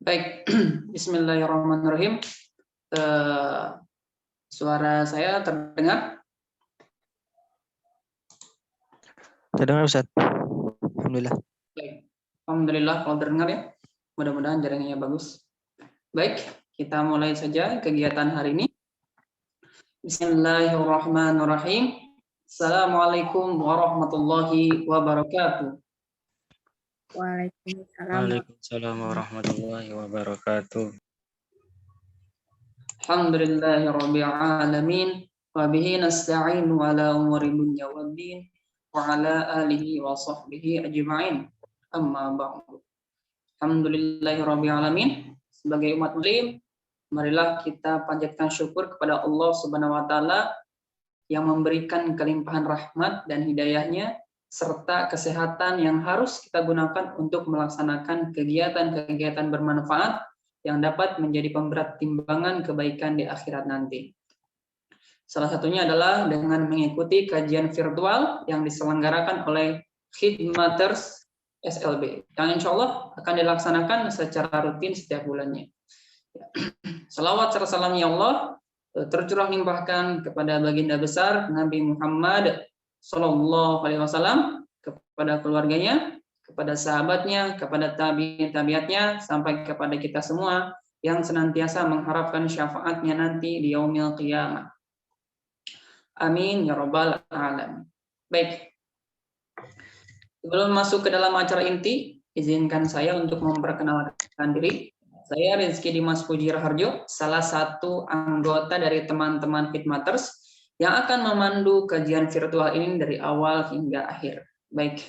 Baik, Bismillahirrahmanirrahim. Suara saya terdengar? Terdengar Ustaz. Alhamdulillah. Baik. Alhamdulillah kalau terdengar ya. Mudah-mudahan jaringannya bagus. Baik, kita mulai saja kegiatan hari ini. Bismillahirrahmanirrahim. Assalamualaikum warahmatullahi wabarakatuh. Waalaikumsalam warahmatullahi wabarakatuh. Alhamdulillahirabbil alamin wa bihi nasta'inu ala umuri dunya waddin wa ala alihi wa sahbihi ajma'in. Amma ba'du. Alhamdulillahirabbil alamin. Sebagai umat muslim, marilah kita panjatkan syukur kepada Allah Subhanahu wa taala yang memberikan kelimpahan rahmat dan hidayahnya serta kesehatan yang harus kita gunakan untuk melaksanakan kegiatan-kegiatan bermanfaat yang dapat menjadi pemberat timbangan kebaikan di akhirat nanti. Salah satunya adalah dengan mengikuti kajian virtual yang diselenggarakan oleh Khidmaters SLB, yang insya Allah akan dilaksanakan secara rutin setiap bulannya. Salawat serta salam ya Allah tercurah limpahkan kepada baginda besar Nabi Muhammad Sallallahu Alaihi Wasallam, kepada keluarganya, kepada sahabatnya, kepada tabi'atnya, sampai kepada kita semua yang senantiasa mengharapkan syafaatnya nanti di yaumil qiyamah. Amin ya rabbal alamin. Baik. Sebelum masuk ke dalam acara inti, izinkan saya untuk memperkenalkan diri. Saya Rizky Dimas Puji Raharjo, salah satu anggota dari teman-teman Khidmaters yang akan memandu kajian virtual ini dari awal hingga akhir. Baik.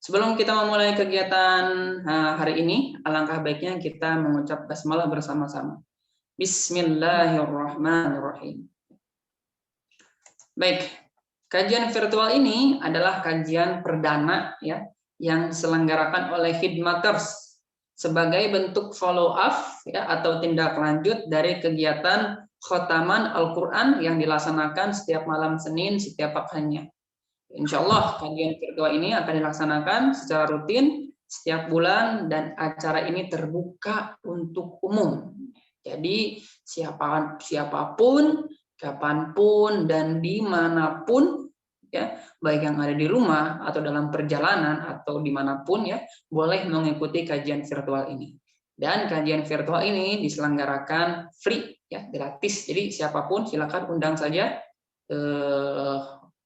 Sebelum kita memulai kegiatan hari ini, alangkah baiknya kita mengucap basmalah bersama-sama. Bismillahirrahmanirrahim. Baik, kajian virtual ini adalah kajian perdana ya yang diselenggarakan oleh Khidmaters sebagai bentuk follow up ya atau tindak lanjut dari kegiatan khotaman Al-Quran yang dilaksanakan setiap malam Senin setiap pekannya. Insya Allah kajian virtual ini akan dilaksanakan secara rutin setiap bulan dan acara ini terbuka untuk umum. Jadi siapapun, kapanpun dan dimanapun ya, baik yang ada di rumah atau dalam perjalanan atau dimanapun ya, boleh mengikuti kajian virtual ini. Dan kajian virtual ini diselenggarakan free ya, gratis. Jadi siapapun silakan undang saja.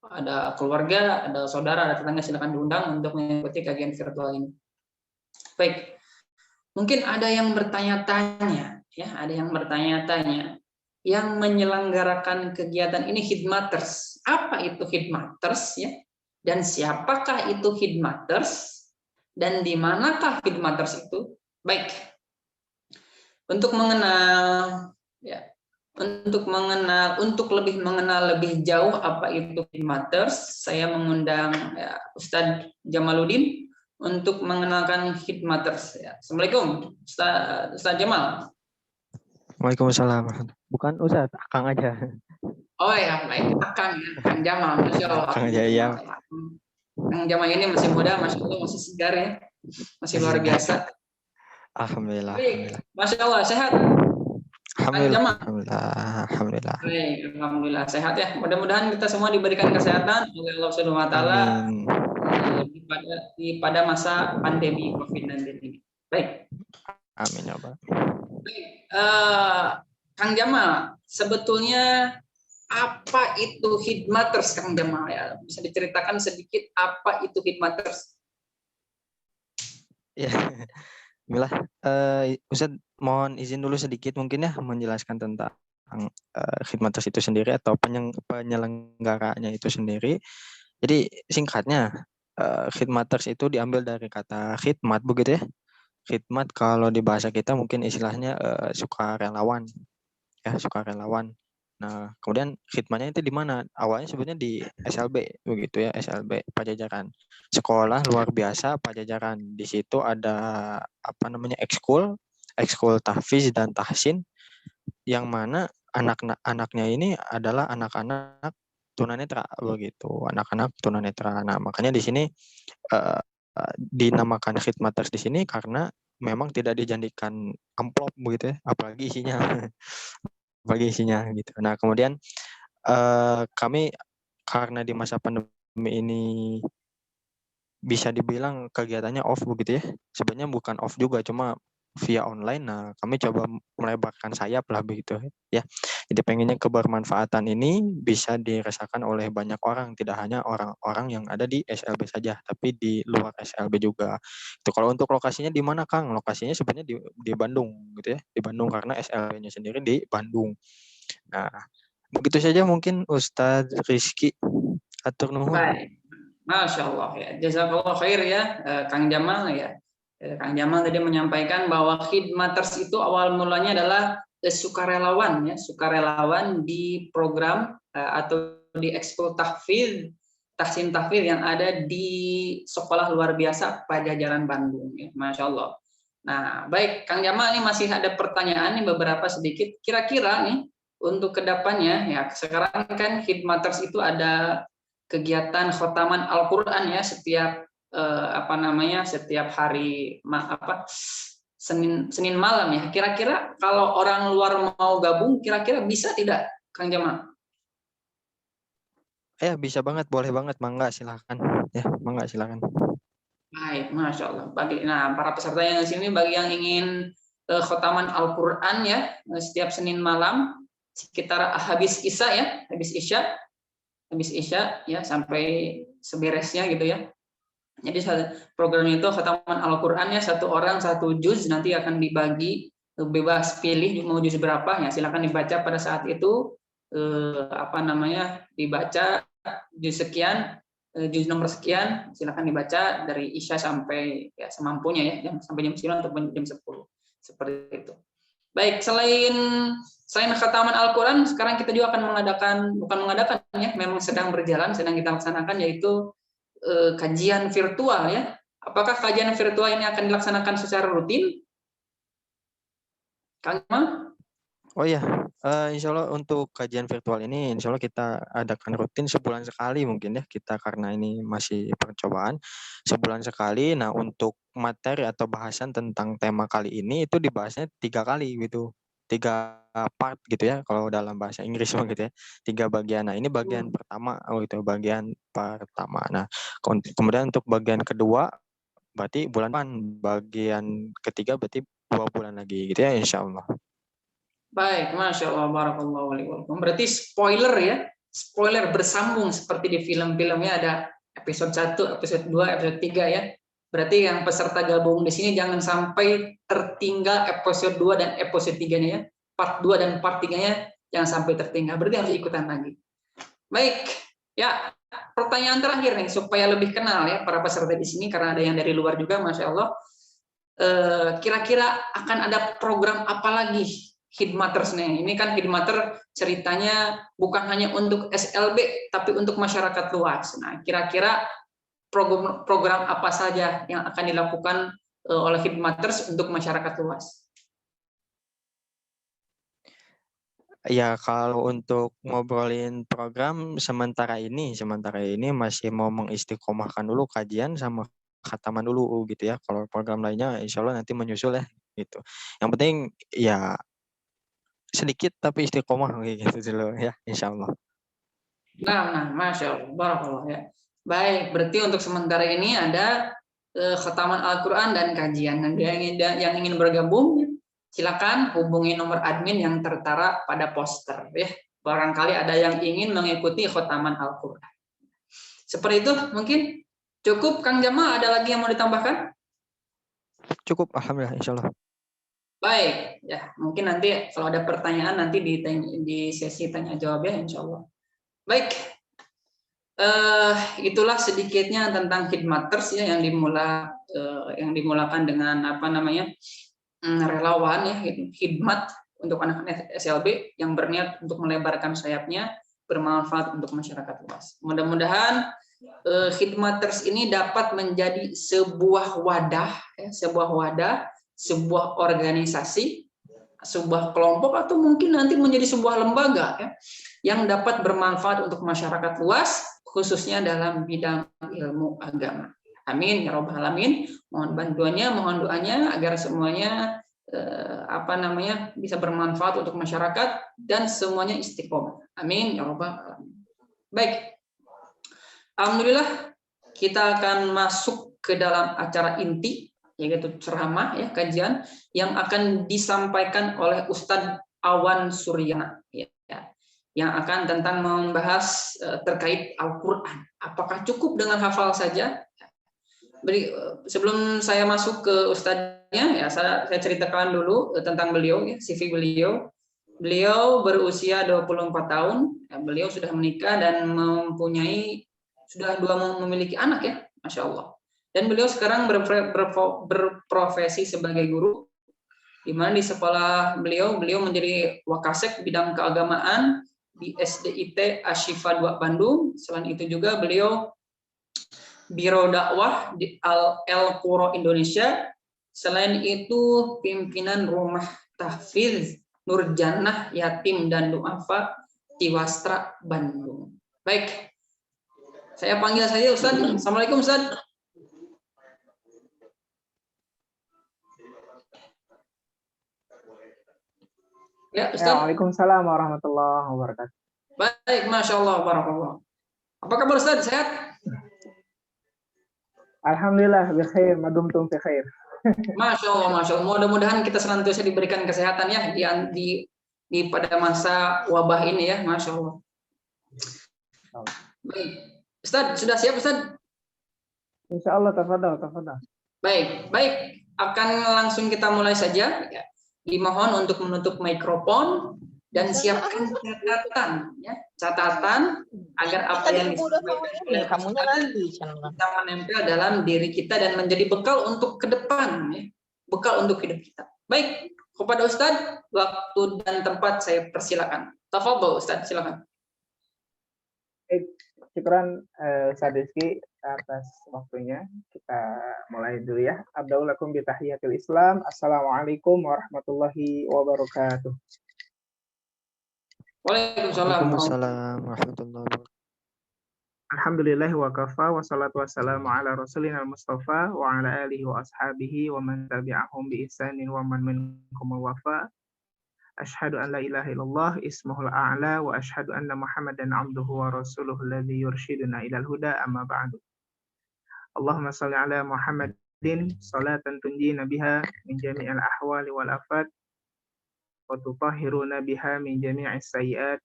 Ada keluarga, ada saudara, ada tetangga, silakan diundang untuk mengikuti kajian virtual ini. Baik, mungkin ada yang bertanya-tanya, ya, ada yang bertanya-tanya, yang menyelenggarakan kegiatan ini Khidmaters. Apa itu Khidmaters, ya? Dan siapakah itu Khidmaters? Dan di manakah Khidmaters itu? Baik, untuk mengenal, ya. Untuk lebih mengenal lebih jauh apa itu Khidmaters, saya mengundang ya, Ustadz Jamaluddin untuk mengenalkan Khidmaters. Ya. Assalamualaikum, Ustadz Jamal. Waalaikumsalam. Bukan Ustadz, Akang aja. Oh ya, baik. Akang Jamal, Masya Allah. Akang aja ya. Kang Jamal ini masih muda, Masya Allah, masih segar ya. Masih luar biasa. Alhamdulillah. Baik. Masya Allah, sehat? Alhamdulillah. Baik, alhamdulillah sehat ya. Mudah-mudahan kita semua diberikan kesehatan oleh Allah Subhanahu wa taala pada masa pandemi Covid-19 ini. Baik. Amin ya Allah. Baik, Kang Jamal, sebetulnya apa itu Khidmaters, Kang Jamal ya? Bisa diceritakan sedikit apa itu Khidmaters? Ya. Bismillah. Ustaz mohon izin dulu sedikit mungkin ya menjelaskan tentang Khidmaters itu sendiri atau penyelenggaranya itu sendiri. Jadi singkatnya Khidmaters itu diambil dari kata khidmat begitu ya. Khidmat kalau di bahasa kita mungkin istilahnya sukarelawan. Ya, sukarelawan. Nah, kemudian khidmatnya itu di mana? Awalnya sebetulnya di SLB begitu ya, SLB Pajajaran. Sekolah luar biasa Pajajaran. Di situ ada ekskul tahfiz dan tahsin yang mana anak-anaknya ini adalah anak-anak tunanetra begitu, anak-anak tunanetra. Nah, makanya di sini dinamakan Khidmaters di sini karena memang tidak dijanjikan amplop begitu ya, apalagi isinya gitu. Nah, kemudian kami karena di masa pandemi ini bisa dibilang kegiatannya off begitu ya. Sebenarnya bukan off juga, cuma via online. Nah, kami coba melebarkan sayap lah begitu ya. Jadi pengennya kebermanfaatan ini bisa dirasakan oleh banyak orang, tidak hanya orang-orang yang ada di SLB saja, tapi di luar SLB juga. Itu kalau untuk lokasinya di mana, Kang? Lokasinya sebenarnya di Bandung gitu ya. Di Bandung karena SLB-nya sendiri di Bandung. Nah, begitu saja mungkin Ustadz Rizky. Atur nuhun. Baik. Masya Allah ya. Jazakallah khair ya, Kang Jamal ya. Kang Jamal tadi menyampaikan bahwa khidmaters itu awal mulanya adalah sukarelawan ya, sukarelawan di program atau di ekskul tahsin tahfidz yang ada di sekolah luar biasa Pajajaran Bandung ya. Masya Allah. Nah, baik Kang Jamal, ini masih ada pertanyaan nih beberapa sedikit. Kira-kira nih untuk kedepannya ya, sekarang kan khidmaters itu ada kegiatan khotaman Al-Qur'an ya setiap setiap hari Senin malam ya. Kira-kira kalau orang luar mau gabung kira-kira bisa tidak Kang Jamal? Ya bisa banget, boleh banget, mangga silakan. Ya, mangga silakan. Baik, Masya Allah. Para peserta yang di sini bagi yang ingin khotaman Al-Qur'an ya setiap Senin malam sekitar habis Isya ya sampai seberesnya gitu ya. Jadi program itu khataman Al-Qur'an ya, satu orang satu juz, nanti akan dibagi bebas pilih mau juz berapa ya, silakan dibaca pada saat itu dibaca juz sekian, juz nomor sekian, silakan dibaca dari Isya sampai ya semampunya ya, sampai jam 9 atau jam 10. Seperti itu. Baik, selain khataman Al-Qur'an, sekarang kita juga akan memang sedang berjalan, sedang kita laksanakan, yaitu kajian virtual ya. Apakah kajian virtual ini akan dilaksanakan secara rutin? Kang Jamal? Oh iya, insya Allah untuk kajian virtual ini insya Allah kita adakan rutin sebulan sekali mungkin ya, kita karena ini masih percobaan sebulan sekali. Nah, untuk materi atau bahasan tentang tema kali ini itu dibahasnya 3 kali gitu, 3 part gitu ya kalau dalam bahasa Inggris gitu ya, 3 bagian. Nah, ini bagian pertama gitu, bagian pertama. Nah, kemudian untuk bagian kedua berarti bulan depan, bagian ketiga berarti 2 bulan lagi gitu ya insya Allah. Baik, Masya Allah, barakallahu alaikum. Berarti spoiler bersambung seperti di film-filmnya, ada episode 1, episode 2, episode 3 ya. Berarti yang peserta gabung di sini jangan sampai tertinggal episode 2 dan episode 3-nya ya. Part 2 dan part 3-nya jangan sampai tertinggal. Berarti harus ikutan lagi. Baik, ya pertanyaan terakhir nih supaya lebih kenal ya para peserta di sini karena ada yang dari luar juga, Masya Allah. Kira-kira akan ada program apa lagi khidmaters nih? Ini kan khidmater ceritanya bukan hanya untuk SLB tapi untuk masyarakat luas. Nah, kira-kira program apa saja yang akan dilakukan oleh khidmaters untuk masyarakat luas? Ya, kalau untuk ngobrolin program sementara ini masih mau mengistiqomahkan dulu kajian sama khataman dulu gitu ya. Kalau program lainnya insya Allah nanti menyusul ya gitu. Yang penting ya sedikit tapi istiqomah kayak gitu dulu ya insya Allah. Nah, Masya Allah, barakallah ya. Baik, berarti untuk sementara ini ada khataman Al-Quran dan kajian. Dan yang ingin bergabung, silakan hubungi nomor admin yang tertera pada poster ya. Barangkali ada yang ingin mengikuti khataman Al-Quran. Seperti itu mungkin cukup, Kang Jamal, ada lagi yang mau ditambahkan? Cukup, alhamdulillah insya Allah. Baik, ya mungkin nanti kalau ada pertanyaan nanti di sesi tanya jawab ya insya Allah. Baik, itulah sedikitnya tentang khidmaters ya yang dimulakan dengan relawan ya, khidmat untuk anak-anak SLB yang berniat untuk melebarkan sayapnya, bermanfaat untuk masyarakat luas. Mudah-mudahan khidmaters ini dapat menjadi sebuah wadah, sebuah organisasi, sebuah kelompok, atau mungkin nanti menjadi sebuah lembaga ya, yang dapat bermanfaat untuk masyarakat luas, khususnya dalam bidang ilmu agama. Amin ya rabbal alamin. Mohon bantuannya, mohon doanya agar semuanya bisa bermanfaat untuk masyarakat dan semuanya istiqomah. Amin ya rabbal alamin. Baik. Alhamdulillah kita akan masuk ke dalam acara inti, yaitu ceramah ya, kajian yang akan disampaikan oleh Ustadz Awan Suryana ya, yang akan tentang membahas terkait Al-Qur'an. Apakah cukup dengan hafal saja? Sebelum saya masuk ke Ustadznya, ya saya ceritakan dulu tentang beliau, ya, CV beliau. Beliau berusia 24 tahun, ya, beliau sudah menikah dan memiliki anak ya, Masya Allah. Dan beliau sekarang berprofesi sebagai guru, di mana di sekolah beliau menjadi wakasek bidang keagamaan di SDIT Ashifa 2 Bandung. Selain itu juga beliau Biro Dakwah di Al Qura Indonesia. Selain itu pimpinan Rumah Tahfidz Nurjannah Yatim dan Duafa Ciwastra Bandung. Baik, saya panggil saja Ustaz. Assalamualaikum Ustaz. Ya Ustaz. Waalaikumsalam warahmatullahi wabarakatuh. Baik, Masya Allah, barakallah. Apa kabar Ustaz? Sehat? Alhamdulillah, bikhair, madumtum fi khair. Masya Allah, Masya Allah. Mudah-mudahan kita senantiasa diberikan kesehatan ya di pada masa wabah ini ya, Masya Allah. Baik, Ustaz, sudah siap Ustaz? Insya Allah, tafadhal. Baik, akan langsung kita mulai saja. Ya. Dimohon untuk menutup mikrofon dan siapkan catatan agar apa yang disampaikan bisa menempel dalam diri kita dan menjadi bekal untuk ke depan, ya. Bekal untuk hidup kita. Baik, kepada Ustadz, waktu dan tempat saya persilakan. Tafadhol Ustadz, silakan. Syukran Ustaz Rizky atas waktunya. Kita mulai dulu ya. Abdaulakum bi tahiyatul Islam. Assalamualaikum warahmatullahi wabarakatuh. Waalaikumsalam warahmatullahi wabarakatuh. Alhamdulillah wa kafa wa salatu wassalamu ala rasulina al-mustafa wa ala alihi wa ashabihi wa man tabi'ahum bi ihsanin wa man minkum wafa. Asyhadu an la ilaha illallah ismuhul a'la wa asyhadu anna Muhammadan abduhu wa rasuluhu alladzi yursyiduna ilal huda amma ba'du. Allahumma shalli ala Muhammadin salatan tunjina biha min jami'il ahwali wal afat wa tutahhiruna biha min jami'is sayyi'at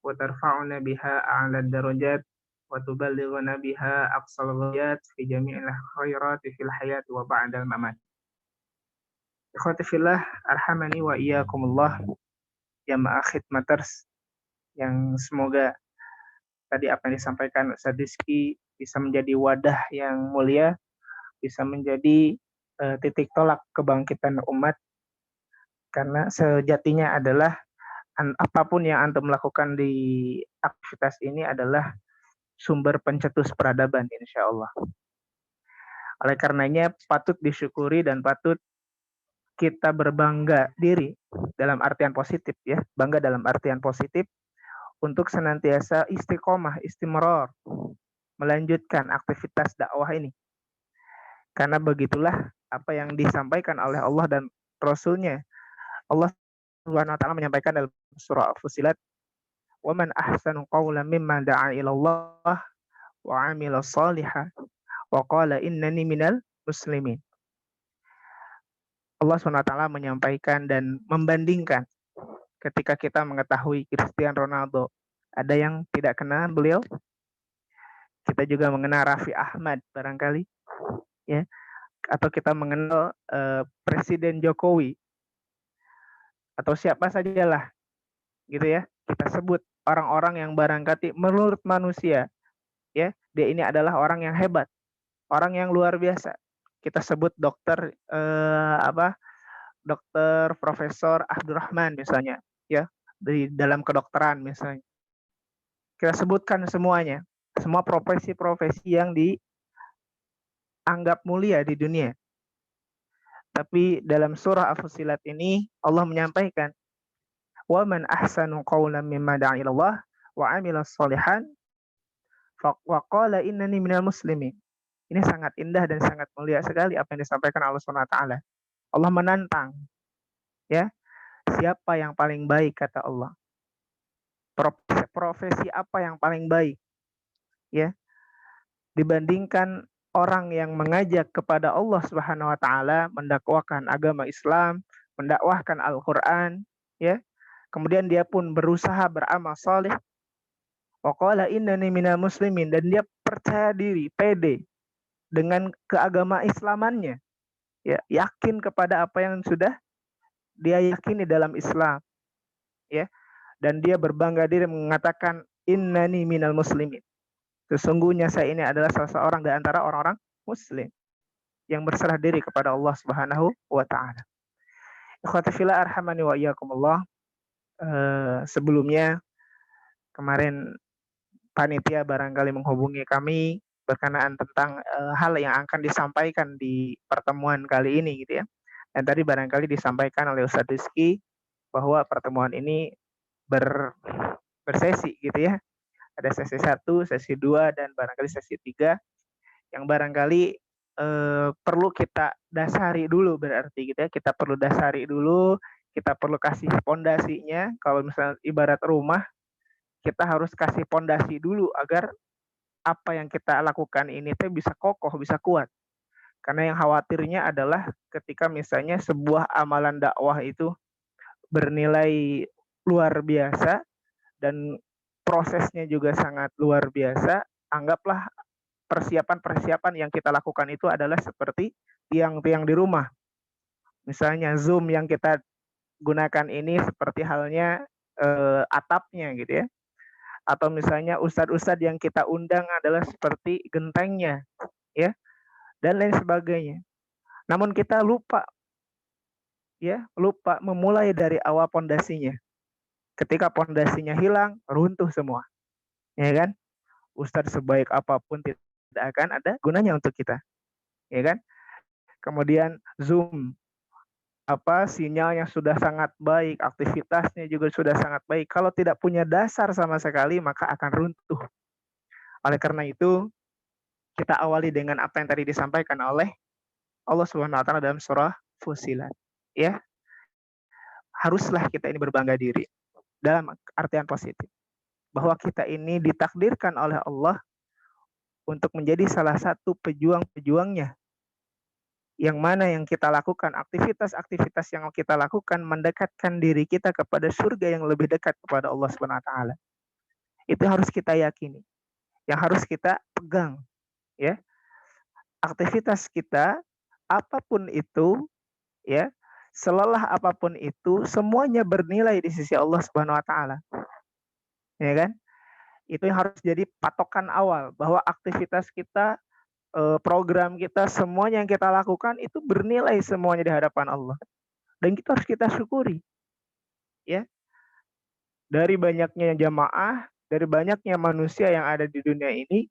wa tarfa'una biha a'la darajat wa tuballighuna biha aqsal ghayat fi jami'il khairati fil hayati wa ba'dal mamat. Ikhwati fillah, arhamani wa iyyakumullah, jamaah khidmaters, yang semoga tadi apa yang disampaikan Ustaz Rizky bisa menjadi wadah yang mulia, bisa menjadi titik tolak kebangkitan umat, karena sejatinya adalah apapun yang antum melakukan di aktivitas ini adalah sumber pencetus peradaban, insya Allah. Oleh karenanya patut disyukuri dan patut kita berbangga diri dalam artian positif ya, bangga dalam artian positif untuk senantiasa istiqomah, istimror, melanjutkan aktivitas dakwah ini. Karena begitulah apa yang disampaikan oleh Allah dan Rasulnya. Allah Subhanahu wa taala menyampaikan dalam surah Fussilat, "Wa man ahsanu qawlan mimman da'a ila Allah wa 'amila shalihan wa qala innani minal muslimin." Allah SWT menyampaikan dan membandingkan ketika kita mengetahui Cristiano Ronaldo. Ada yang tidak kenal beliau? Kita juga mengenal Raffi Ahmad barangkali, ya. Atau kita mengenal Presiden Jokowi atau siapa sajalah, gitu ya. Kita sebut orang-orang yang barangkali menurut manusia, ya, dia ini adalah orang yang hebat, orang yang luar biasa. Kita sebut dokter dokter Profesor Abdurrahman misalnya, ya, di dalam kedokteran misalnya. Kita sebutkan semuanya, semua profesi-profesi yang dianggap mulia di dunia. Tapi dalam surah Al-Fussilat ini Allah menyampaikan, "Wa man ahsanu qawlan mimman da'a ila Allah wa 'amila shalihan wa qala innani minal muslimin." Ini sangat indah dan sangat mulia sekali apa yang disampaikan Allah Subhanahu wa taala. Allah menantang, ya. Siapa yang paling baik kata Allah? Profesi apa yang paling baik, ya? Dibandingkan orang yang mengajak kepada Allah Subhanahu wa taala, mendakwahkan agama Islam, mendakwahkan Al-Qur'an, ya. Kemudian dia pun berusaha beramal saleh. Wa qala innani minal muslimin, dan dia percaya diri, pede dengan keagama Islamannya. Ya, yakin kepada apa yang sudah dia yakini dalam Islam, ya. Dan dia berbangga diri mengatakan innani minal muslimin. Sesungguhnya saya ini adalah salah seorang di antara orang-orang muslim yang berserah diri kepada Allah Subhanahu wa taala. Ikhwati fillah arhamani wa iyyakumullah. Sebelumnya kemarin panitia barangkali menghubungi kami berkenaan tentang hal yang akan disampaikan di pertemuan kali ini gitu ya. Dan tadi barangkali disampaikan oleh Ustadz Rizky bahwa pertemuan ini bersesi gitu ya. Ada sesi 1, sesi 2, dan barangkali sesi 3 yang barangkali perlu kita dasari dulu, berarti gitu ya. Kita perlu dasari dulu, kita perlu kasih pondasinya. Kalau misalnya ibarat rumah, kita harus kasih pondasi dulu agar apa yang kita lakukan ini tuh bisa kokoh, bisa kuat. Karena yang khawatirnya adalah ketika misalnya sebuah amalan dakwah itu bernilai luar biasa dan prosesnya juga sangat luar biasa, anggaplah persiapan-persiapan yang kita lakukan itu adalah seperti tiang-tiang di rumah. Misalnya Zoom yang kita gunakan ini seperti halnya atapnya gitu ya. Atau misalnya ustadz-ustadz yang kita undang adalah seperti gentengnya, ya, dan lain sebagainya. Namun kita lupa memulai dari awal pondasinya. Ketika pondasinya hilang, runtuh semua. Ya kan? Ustadz sebaik apapun tidak akan ada gunanya untuk kita. Ya kan? Kemudian Zoom, sinyalnya sudah sangat baik, aktivitasnya juga sudah sangat baik. Kalau tidak punya dasar sama sekali, maka akan runtuh. Oleh karena itu, kita awali dengan apa yang tadi disampaikan oleh Allah Subhanahu wa taala dalam surah Fussilat. Ya. Haruslah kita ini berbangga diri dalam artian positif. Bahwa kita ini ditakdirkan oleh Allah untuk menjadi salah satu pejuang-pejuangnya. Yang mana yang kita lakukan, aktivitas-aktivitas yang kita lakukan mendekatkan diri kita kepada surga yang lebih dekat kepada Allah Subhanahu wa taala. Itu harus kita yakini. Yang harus kita pegang, ya. Aktivitas kita apapun itu, ya, selelah apapun itu, semuanya bernilai di sisi Allah Subhanahu wa taala. Ya kan? Itu yang harus jadi patokan awal bahwa aktivitas kita, program kita, semuanya yang kita lakukan itu bernilai semuanya di hadapan Allah. Dan kita harus kita syukuri. Ya. Dari banyaknya jamaah, dari banyaknya manusia yang ada di dunia ini,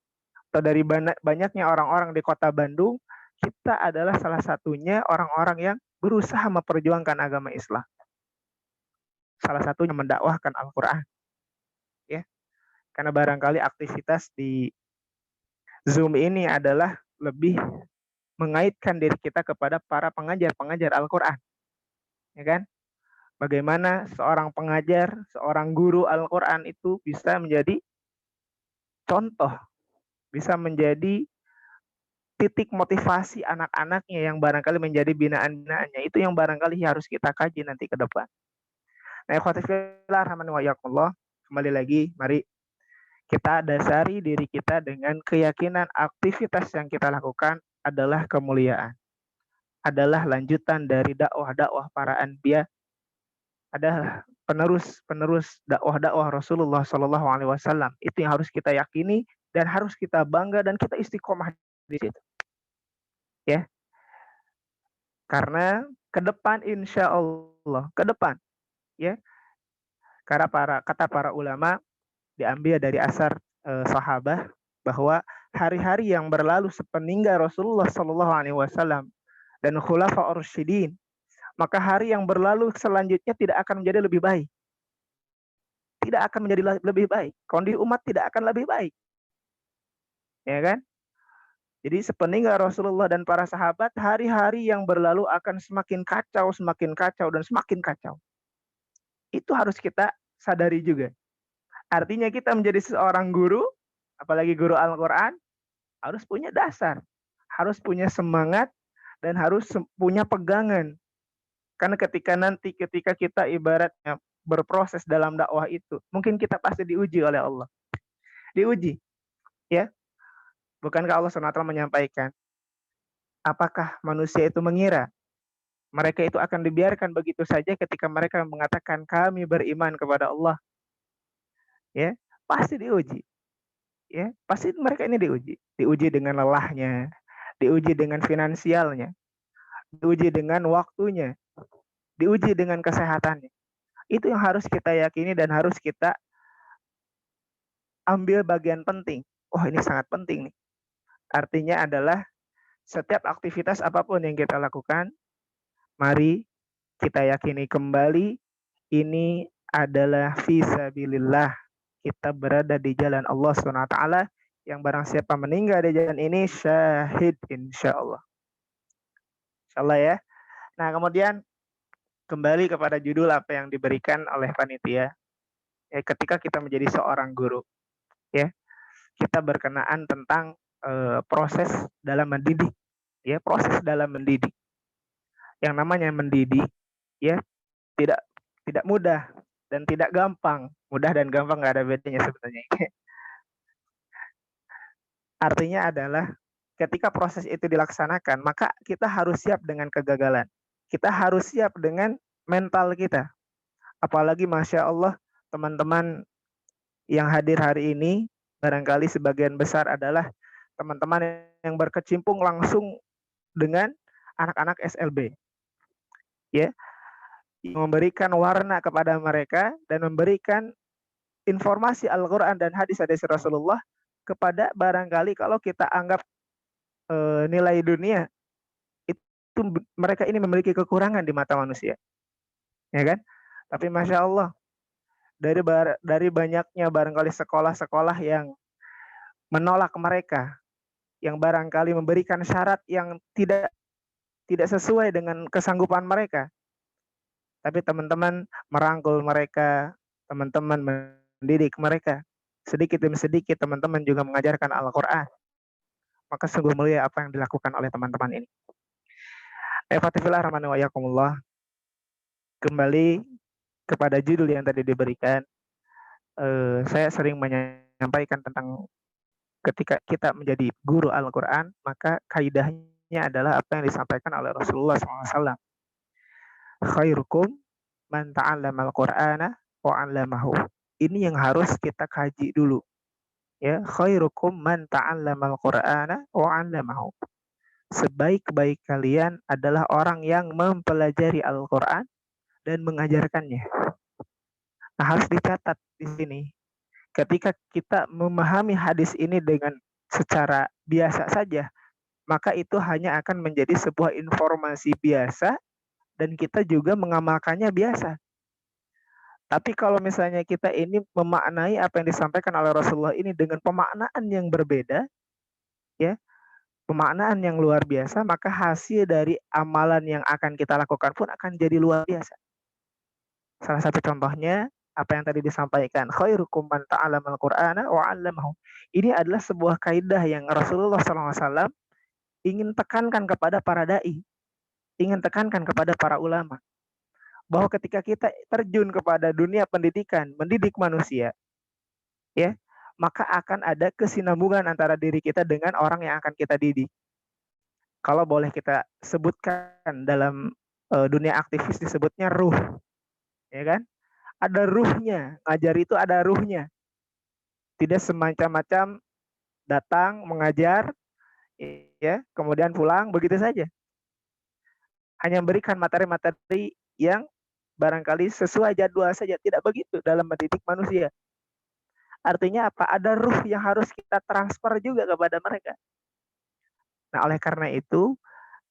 atau dari banyaknya orang-orang di Kota Bandung, kita adalah salah satunya orang-orang yang berusaha memperjuangkan agama Islam. Salah satunya mendakwahkan Al-Qur'an. Ya. Karena barangkali aktivitas di Zoom ini adalah lebih mengaitkan diri kita kepada para pengajar Al-Qur'an. Ya kan? Bagaimana seorang pengajar, seorang guru Al-Qur'an itu bisa menjadi contoh, bisa menjadi titik motivasi anak-anaknya yang barangkali menjadi binaan-binaannya. Itu yang barangkali harus kita kaji nanti ke depan. Nah, ikhwati fillah rahmani wa iyyakumullah, kembali lagi mari kita dasari diri kita dengan keyakinan aktivitas yang kita lakukan adalah kemuliaan. Adalah lanjutan dari dakwah-dakwah para anbiya, adalah penerus dakwah-dakwah Rasulullah Shallallahu alaihi wasallam. Itu yang harus kita yakini dan harus kita bangga dan kita istiqomah di situ. Ya. Karena ke depan insya Allah, ke depan, ya. Karena kata para ulama diambil dari asar sahabat bahwa hari-hari yang berlalu sepeninggal Rasulullah Shallallahu alaihi wasallam dan khulafa ar-rasyidin, maka hari yang berlalu selanjutnya tidak akan menjadi lebih baik. Tidak akan menjadi lebih baik. Kondisi umat tidak akan lebih baik. Ya kan? Jadi sepeninggal Rasulullah dan para sahabat, hari-hari yang berlalu akan semakin kacau, dan semakin kacau. Itu harus kita sadari juga. Artinya kita menjadi seorang guru, apalagi guru Al-Quran, harus punya dasar, harus punya semangat, dan harus punya pegangan. Karena ketika kita ibaratnya berproses dalam dakwah itu, mungkin kita pasti diuji oleh Allah. Diuji, ya. Bukankah Allah SWT menyampaikan, apakah manusia itu mengira mereka itu akan dibiarkan begitu saja ketika mereka mengatakan kami beriman kepada Allah? Ya, pasti diuji. Ya, pasti mereka ini diuji. Diuji dengan lelahnya, diuji dengan finansialnya, diuji dengan waktunya, diuji dengan kesehatannya. Itu yang harus kita yakini dan harus kita ambil bagian penting. Oh, ini sangat penting nih. Artinya adalah setiap aktivitas apapun yang kita lakukan, mari kita yakini kembali ini adalah fisabilillah. Kita berada di jalan Allah SWT, yang barang siapa meninggal di jalan ini syahid insyaallah. Insyaallah ya. Nah, kemudian kembali kepada judul apa yang diberikan oleh panitia. Ya, ketika kita menjadi seorang guru, ya, kita berkenaan tentang proses dalam mendidik, ya, proses dalam mendidik. Yang namanya mendidik, ya, tidak mudah dan tidak gampang. Mudah dan gampang nggak ada bedanya sebenarnya. Artinya adalah ketika proses itu dilaksanakan, maka kita harus siap dengan kegagalan. Kita harus siap dengan mental kita. Apalagi Masya Allah, teman-teman yang hadir hari ini, barangkali sebagian besar adalah teman-teman yang berkecimpung langsung dengan anak-anak SLB. Ya, memberikan warna kepada mereka dan memberikan informasi Al-Quran dan hadis-hadis Rasulullah kepada barangkali kalau kita anggap nilai dunia, itu mereka ini memiliki kekurangan di mata manusia. Ya kan? Tapi Masya Allah, dari banyaknya barangkali sekolah-sekolah yang menolak mereka, yang barangkali memberikan syarat yang tidak sesuai dengan kesanggupan mereka, tapi teman-teman merangkul mereka, teman-teman mendidik mereka. Sedikit demi sedikit teman-teman juga mengajarkan Al-Quran. Maka sungguh mulia apa yang dilakukan oleh teman-teman ini. Kembali kepada judul yang tadi diberikan. Saya sering menyampaikan tentang ketika kita menjadi guru Al-Quran, maka kaidahnya adalah apa yang disampaikan oleh Rasulullah SAW. Khairukum man ta'allama al-Qur'ana wa 'allamahu. Ini yang harus kita kaji dulu. Ya, khairukum man ta'allama al-Qur'ana wa 'allamahu. Sebaik-baik kalian adalah orang yang mempelajari Al-Qur'an dan mengajarkannya. Nah, harus dicatat di sini. Ketika kita memahami hadis ini dengan secara biasa saja, maka itu hanya akan menjadi sebuah informasi biasa dan kita juga mengamalkannya biasa. Tapi kalau misalnya kita ini memaknai apa yang disampaikan oleh Rasulullah ini dengan pemaknaan yang berbeda, ya, pemaknaan yang luar biasa, maka hasil dari amalan yang akan kita lakukan pun akan jadi luar biasa. Salah satu contohnya apa yang tadi disampaikan, khairukum man ta'allama al-Qur'ana wa 'allamahu. Ini adalah sebuah kaidah yang Rasulullah SAW ingin tekankan kepada para dai, ingin tekankan kepada para ulama, bahwa ketika kita terjun kepada dunia pendidikan, mendidik manusia, ya, maka akan ada kesinambungan antara diri kita dengan orang yang akan kita didik. Kalau boleh kita sebutkan dalam dunia aktivis disebutnya ruh, ya kan? Ada ruhnya, ngajar itu ada ruhnya. Tidak semacam-macam datang mengajar, ya, kemudian pulang begitu saja. Hanya memberikan materi-materi yang barangkali sesuai jadwal saja. Tidak begitu dalam mendidik manusia. Artinya apa? Ada ruh yang harus kita transfer juga kepada mereka. Nah, oleh karena itu,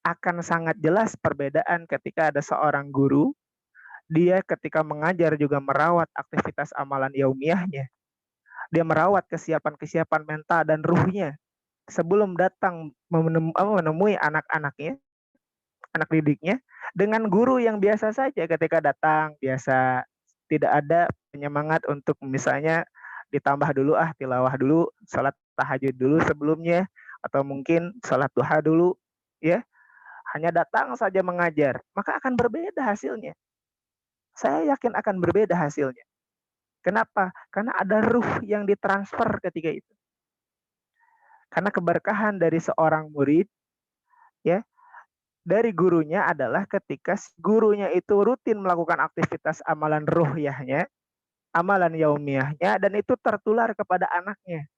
akan sangat jelas perbedaan ketika ada seorang guru, dia ketika mengajar juga merawat aktivitas amalan yaumiyahnya. Dia merawat kesiapan-kesiapan mental dan ruhnya. sebelum datang menemui anak-anaknya, anak didiknya, dengan guru yang biasa saja ketika datang, biasa, tidak ada penyemangat untuk misalnya ditambah dulu tilawah dulu, sholat tahajud dulu sebelumnya, atau mungkin sholat duha dulu, ya. Hanya datang saja mengajar, maka akan berbeda hasilnya. Saya yakin akan berbeda hasilnya. Kenapa? Karena ada ruh yang ditransfer ketika itu. Karena keberkahan dari seorang murid, ya, dari gurunya adalah ketika gurunya itu rutin melakukan aktivitas amalan ruhiyahnya, amalan yaumiyahnya, dan itu tertular kepada anaknya.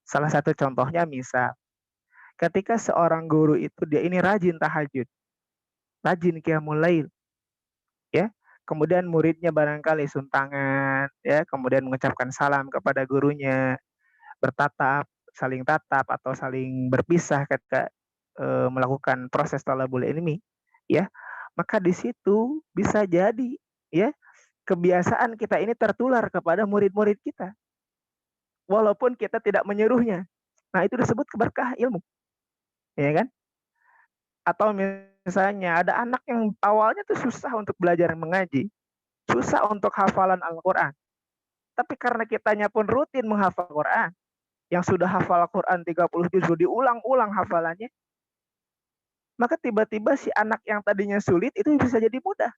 Salah satu contohnya misal, ketika seorang guru itu dia ini rajin tahajud, rajin qiyamul lail, ya, kemudian muridnya barangkali suntangan, ya, kemudian mengucapkan salam kepada gurunya, bertatap, saling tatap atau saling berpisah ketika melakukan proses thalabul ilmi, ya, maka di situ bisa jadi, ya, kebiasaan kita ini tertular kepada murid-murid kita, walaupun kita tidak menyuruhnya. Nah, itu disebut keberkah ilmu, ya kan? Atau misalnya ada anak yang awalnya tuh susah untuk belajar mengaji, susah untuk hafalan Al-Quran, tapi karena kitanya pun rutin menghafal Quran, yang sudah hafal Quran 30 juz diulang-ulang hafalannya, maka tiba-tiba si anak yang tadinya sulit itu bisa jadi mudah.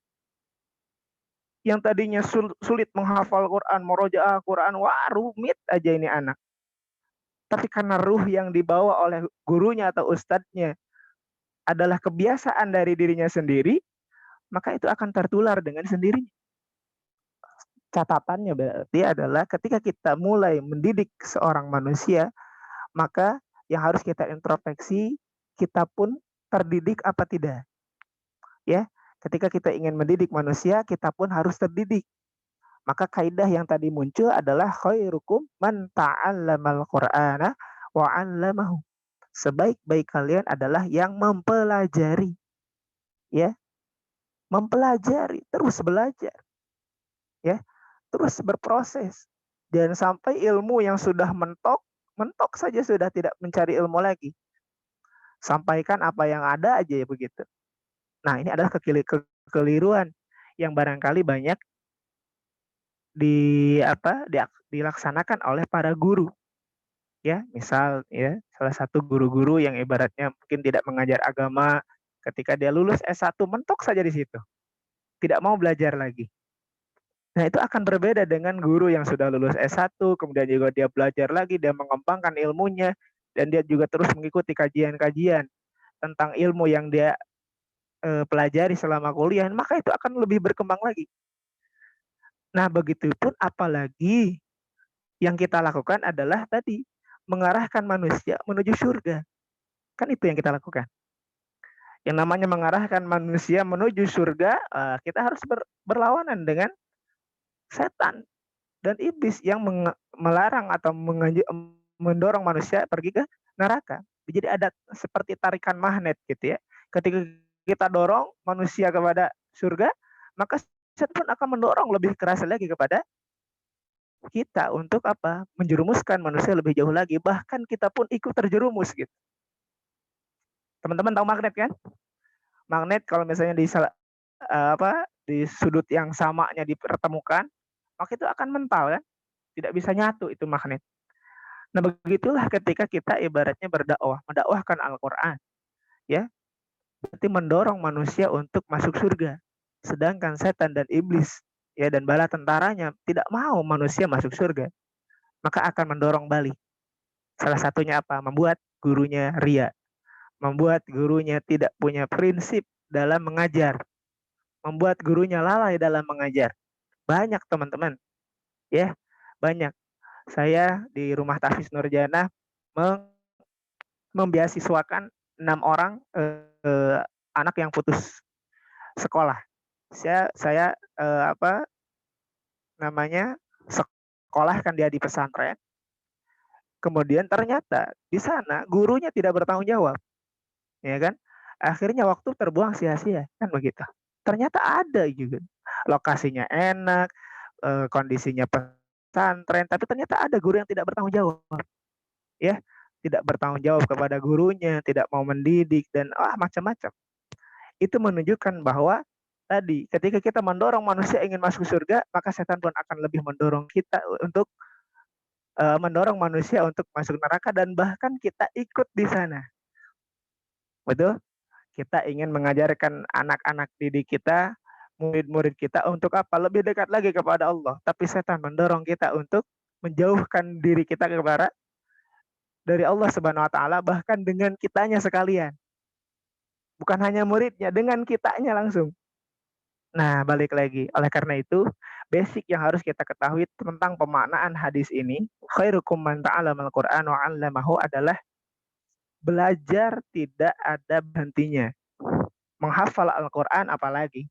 Yang tadinya sulit menghafal Quran, murojaah Quran, wah rumit aja ini anak. Tapi karena ruh yang dibawa oleh gurunya atau ustadznya adalah kebiasaan dari dirinya sendiri, maka itu akan tertular dengan sendirinya. Catatannya berarti adalah ketika kita mulai mendidik seorang manusia, maka yang harus kita introspeksi, kita pun terdidik apa tidak. Ya, ketika kita ingin mendidik manusia, kita pun harus terdidik. Maka kaidah yang tadi muncul adalah khairukum man ta'allamal Qur'ana wa 'allamahu. Sebaik-baik kalian adalah yang mempelajari. Ya, mempelajari, terus belajar. Ya, terus berproses. Jangan sampai ilmu yang sudah mentok saja sudah tidak mencari ilmu lagi. Sampaikan apa yang ada aja ya begitu. Nah, ini adalah kekeliruan yang barangkali banyak dilaksanakan oleh para guru. Ya, misal ya, salah satu guru-guru yang ibaratnya mungkin tidak mengajar agama, ketika dia lulus S1 mentok saja di situ. Tidak mau belajar lagi. Nah, itu akan berbeda dengan guru yang sudah lulus S1, kemudian juga dia belajar lagi, dia mengembangkan ilmunya, dan dia juga terus mengikuti kajian-kajian tentang ilmu yang dia pelajari selama kuliah, maka itu akan lebih berkembang lagi. Nah, begitupun apalagi yang kita lakukan adalah tadi mengarahkan manusia menuju surga. Kan itu yang kita lakukan. Yang namanya mengarahkan manusia menuju surga, kita harus berlawanan dengan setan dan iblis yang melarang atau mendorong manusia pergi ke neraka. Jadi ada seperti tarikan magnet gitu ya. Ketika kita dorong manusia kepada surga, maka setan pun akan mendorong lebih keras lagi kepada kita untuk apa? Menjerumuskan manusia lebih jauh lagi. Bahkan kita pun ikut terjerumus gitu. Teman-teman tahu magnet kan? Magnet kalau misalnya di sudut yang samanya dipertemukan, maka itu akan mental kan? Tidak bisa nyatu itu magnet. Nah, begitulah ketika kita ibaratnya berdakwah, mendakwahkan Al-Qur'an. Ya. Berarti mendorong manusia untuk masuk surga. Sedangkan setan dan iblis ya dan bala tentaranya tidak mau manusia masuk surga. Maka akan mendorong balik. Salah satunya apa? Membuat gurunya ria. Membuat gurunya tidak punya prinsip dalam mengajar. Membuat gurunya lalai dalam mengajar. Banyak teman-teman. Ya, banyak. Saya di Rumah Tahfiz Nurjana membiasiswakan 6 orang anak yang putus sekolah. Saya sekolahkan dia di pesantren. Kemudian ternyata di sana gurunya tidak bertanggung jawab. Ya kan? Akhirnya waktu terbuang sia-sia, kan begitu. Ternyata ada juga. Lokasinya enak, kondisinya pesantren, tapi ternyata ada guru yang tidak bertanggung jawab. Ya, tidak bertanggung jawab kepada gurunya, tidak mau mendidik, dan macam-macam. Itu menunjukkan bahwa tadi ketika kita mendorong manusia ingin masuk surga, maka setan pun akan lebih mendorong kita untuk mendorong manusia untuk masuk neraka, dan bahkan kita ikut di sana. Betul? Kita ingin mengajarkan anak-anak didik kita, murid-murid kita untuk apa? Lebih dekat lagi kepada Allah. Tapi setan mendorong kita untuk menjauhkan diri kita kepada dari Allah Subhanahu wa taala, bahkan dengan kitanya sekalian. Bukan hanya muridnya, dengan kitanya langsung. Nah, balik lagi. Oleh karena itu, basic yang harus kita ketahui tentang pemaknaan hadis ini, khairukum man ta'allamal Qur'an wa 'allamahu, adalah belajar tidak ada berhentinya. Menghafal Al-Qur'an apalagi.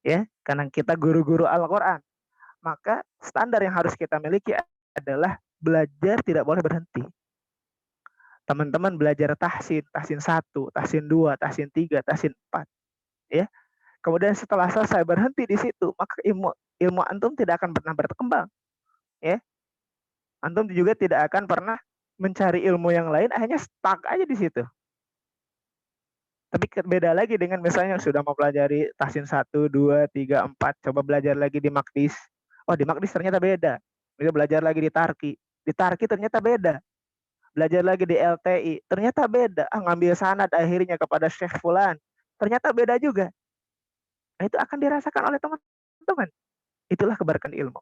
Ya, karena kita guru-guru Al-Qur'an. Maka standar yang harus kita miliki adalah belajar tidak boleh berhenti. Teman-teman belajar tahsin 1, tahsin 2, tahsin 3, tahsin 4. Ya. Kemudian setelah selesai berhenti di situ, maka ilmu antum tidak akan pernah berkembang. Ya. Antum juga tidak akan pernah mencari ilmu yang lain, akhirnya stuck aja di situ. Tapi beda lagi dengan misalnya sudah mau pelajari tahsin 1, 2, 3, 4, coba belajar lagi di Maqdis. Oh, di Maqdis ternyata beda. Bisa belajar lagi di Tarki. Di Tarki ternyata beda. Belajar lagi di LTI, ternyata beda. Ngambil sanad akhirnya kepada Syekh Fulan, ternyata beda juga. Nah, itu akan dirasakan oleh teman-teman. Itulah keberkahan ilmu.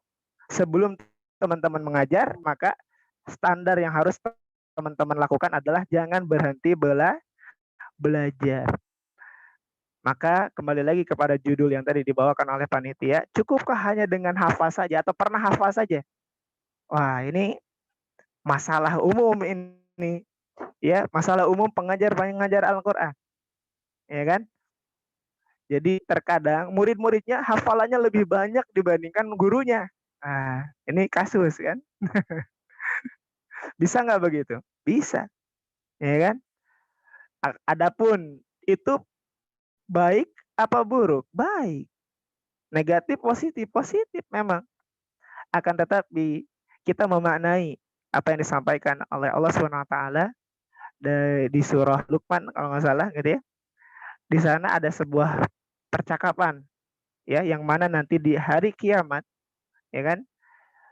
Sebelum teman-teman mengajar, maka standar yang harus teman-teman lakukan adalah jangan berhenti belajar. Maka kembali lagi kepada judul yang tadi dibawakan oleh panitia, cukupkah hanya dengan hafal saja atau pernah hafal saja? Wah, ini masalah umum ini. Ya, masalah umum pengajar Al-Qur'an. Ya kan? Jadi terkadang murid-muridnya hafalannya lebih banyak dibandingkan gurunya. Nah, ini kasus kan. Bisa nggak begitu? Bisa. Ya kan? Adapun itu baik apa buruk? Baik. Negatif, positif memang. Akan tetapi kita memaknai apa yang disampaikan oleh Allah SWT di surah Luqman kalau nggak salah gitu ya. Di sana ada sebuah percakapan ya, yang mana nanti di hari kiamat ya kan,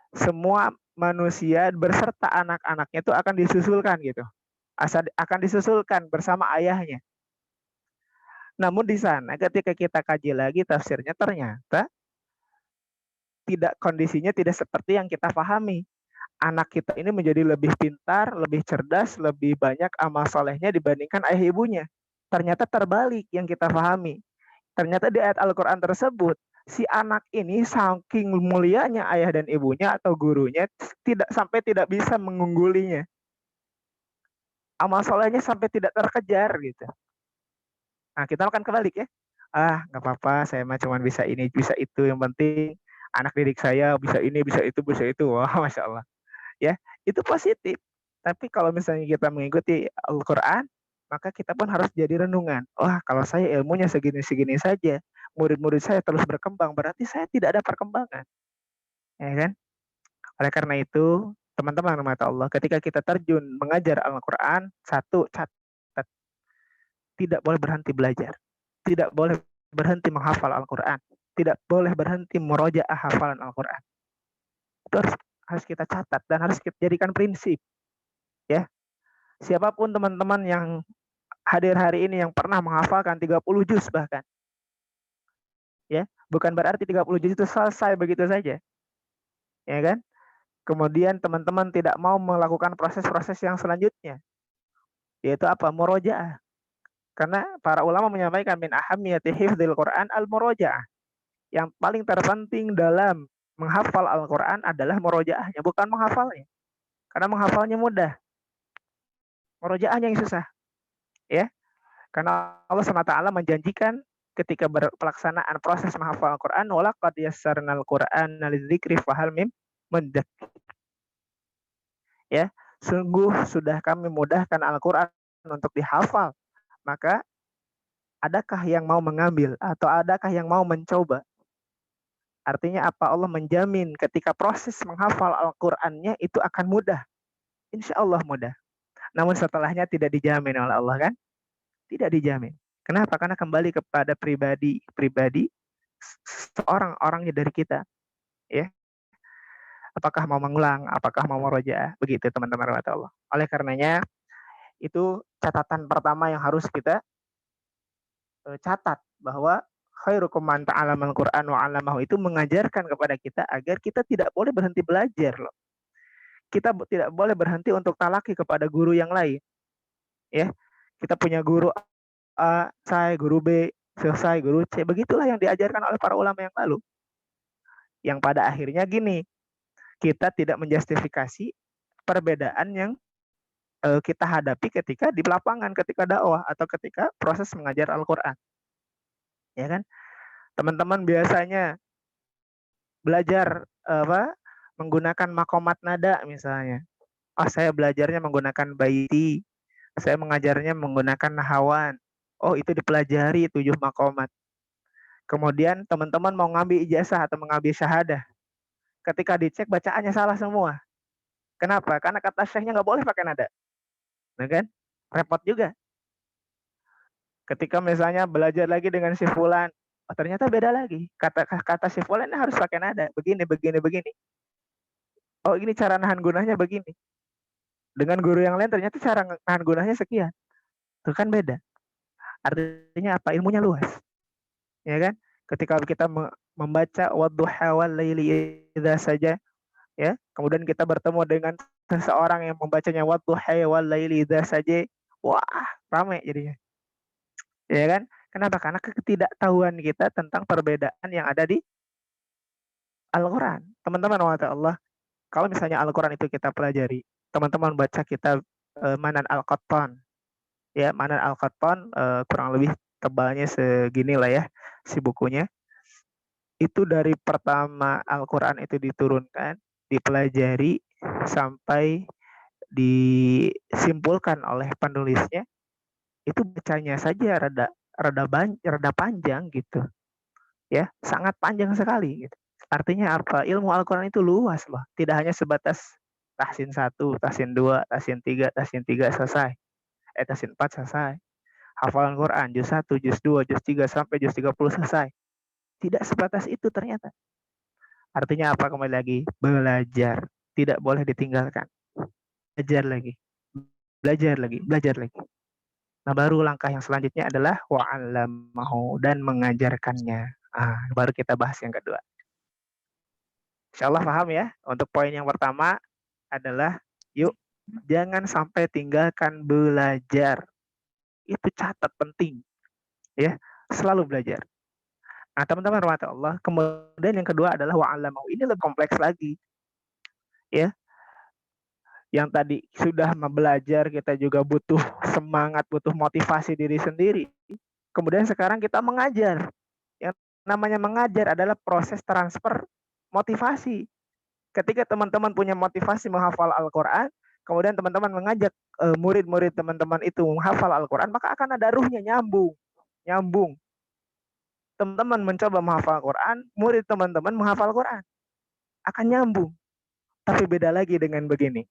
semua manusia berserta anak-anaknya itu akan disusulkan gitu. Akan disusulkan bersama ayahnya. Namun di sana ketika kita kaji lagi tafsirnya, ternyata kondisinya tidak seperti yang kita pahami. Anak kita ini menjadi lebih pintar, lebih cerdas, lebih banyak amal solehnya dibandingkan ayah ibunya. Ternyata terbalik yang kita pahami. Ternyata di ayat Al-Quran tersebut, si anak ini saking mulianya ayah dan ibunya atau gurunya, tidak bisa mengunggulinya. Amal solehnya sampai tidak terkejar gitu. Nah, kita akan kebalik ya. Nggak apa-apa, saya mah cuma bisa ini, bisa itu. Yang penting anak didik saya bisa ini, bisa itu, bisa itu. Wah, Masya Allah. Ya, itu positif. Tapi kalau misalnya kita mengikuti Al-Quran, maka kita pun harus jadi renungan. Wah, kalau saya ilmunya segini-segini saja, murid-murid saya terus berkembang, berarti saya tidak ada perkembangan. Ya kan? Oleh karena itu, teman-teman rahmat Allah, ketika kita terjun mengajar Al-Quran, satu, catat. Tidak boleh berhenti belajar. Tidak boleh berhenti menghafal Al-Quran. Tidak boleh berhenti murojaah hafalan Al-Quran. Itu harus kita catat dan harus kita jadikan prinsip. Ya. Siapapun teman-teman yang hadir hari ini yang pernah menghafalkan 30 juz bahkan. Ya, bukan berarti 30 juz itu selesai begitu saja. Ya kan? Kemudian teman-teman tidak mau melakukan proses-proses yang selanjutnya. Yaitu apa? Murojaah. Karena para ulama menyampaikan min ahammiyati hifdzil Quran al-murojaah. Yang paling terpenting dalam menghafal Al-Quran adalah murojaahnya, bukan menghafalnya. Karena menghafalnya mudah. Murojaahnya yang susah. Ya. Karena Allah SWT menjanjikan ketika pelaksanaan proses menghafal Al-Quran, walaqad yassarnal Qur'ana lidzikri fahal mim muddakir. Ya, sungguh sudah kami mudahkan Al-Quran untuk dihafal. Maka adakah yang mau mengambil atau adakah yang mau mencoba? Artinya apa? Allah menjamin ketika proses menghafal Al-Qur'annya itu akan mudah. Insya Allah mudah. namun setelahnya tidak dijamin oleh Allah kan? Tidak dijamin. Kenapa? Karena kembali kepada pribadi seorang orangnya dari kita, ya. Apakah mau mengulang, apakah mau murojaah, begitu teman-teman rahmat Allah. Oleh karenanya itu catatan pertama yang harus kita catat bahwa khairukum man ta'allamal Qur'an wa 'allamahu itu mengajarkan kepada kita agar kita tidak boleh berhenti belajar loh. Kita tidak boleh berhenti untuk talaki kepada guru yang lain, ya. Kita punya guru A, selesai, guru B, selesai, guru C. Begitulah yang diajarkan oleh para ulama yang lalu. Yang pada akhirnya gini, kita tidak menjustifikasi perbedaan yang kita hadapi ketika di lapangan, ketika dakwah atau ketika proses mengajar Al-Qur'an. Ya kan? Teman-teman biasanya belajar menggunakan makomat nada misalnya. Oh, saya belajarnya menggunakan baiti. Saya mengajarnya menggunakan nahawan. Oh, itu dipelajari 7 makomat. Kemudian teman-teman mau ngambil ijazah atau mengambil syahadah. Ketika dicek bacaannya salah semua. Kenapa? Karena kata syekhnya nggak boleh pakai nada. Nah kan? Repot juga. Ketika misalnya belajar lagi dengan si fulan, oh, ternyata beda lagi. Kata si fulan harus pakai nada. Begini, begini, begini. Oh, ini cara nahan gunahnya begini. Dengan guru yang lain ternyata cara nahan gunahnya sekian. Itu kan beda. Artinya apa? Ilmunya luas. Ya kan? Ketika kita membaca wadduha wal laili idza saja, ya, kemudian kita bertemu dengan seseorang yang membacanya wadduha wal laili idza saja, wah, ramai jadinya. Ya kan? Kenapa? Karena ketidaktahuan kita tentang perbedaan yang ada di Al-Qur'an. Teman-teman Allah, kalau misalnya Al-Qur'an itu kita pelajari, teman-teman baca kitab Manan Al-Qattan. Ya, Manan Al-Qattan kurang lebih tebalnya segini lah ya si bukunya. Itu dari pertama Al-Qur'an itu diturunkan, dipelajari sampai disimpulkan oleh penulisnya, itu bacanya saja rada panjang gitu. Ya, sangat panjang sekali gitu. Artinya apa? Ilmu Al-Qur'an itu luas loh, tidak hanya sebatas tahsin 1, tahsin 2, tahsin 3, tahsin 3 selesai. Tahsin 4 selesai. Hafalan Quran juz 1, juz 2, juz 3 sampai juz 30 selesai. Tidak sebatas itu ternyata. Artinya apa? Kembali lagi, belajar. Tidak boleh ditinggalkan. Belajar lagi. Belajar lagi. Belajar lagi. Nah, baru langkah yang selanjutnya adalah wa'allamahu, dan mengajarkannya. Baru kita bahas yang kedua. Insyaallah paham ya. Untuk poin yang pertama adalah, yuk, jangan sampai tinggalkan belajar. Itu catat penting. Ya, selalu belajar. Nah, teman-teman rahmat Allah, kemudian yang kedua adalah wa'allamahu. Ini lebih kompleks lagi. Ya. Yang tadi sudah belajar, kita juga butuh semangat, butuh motivasi diri sendiri. Kemudian sekarang kita mengajar. Yang namanya mengajar adalah proses transfer motivasi. Ketika teman-teman punya motivasi menghafal Al-Qur'an, kemudian teman-teman mengajak murid-murid teman-teman itu menghafal Al-Qur'an, maka akan ada ruhnya, nyambung. Teman-teman mencoba menghafal Quran, murid teman-teman menghafal Quran. Akan nyambung. Tapi beda lagi dengan begini.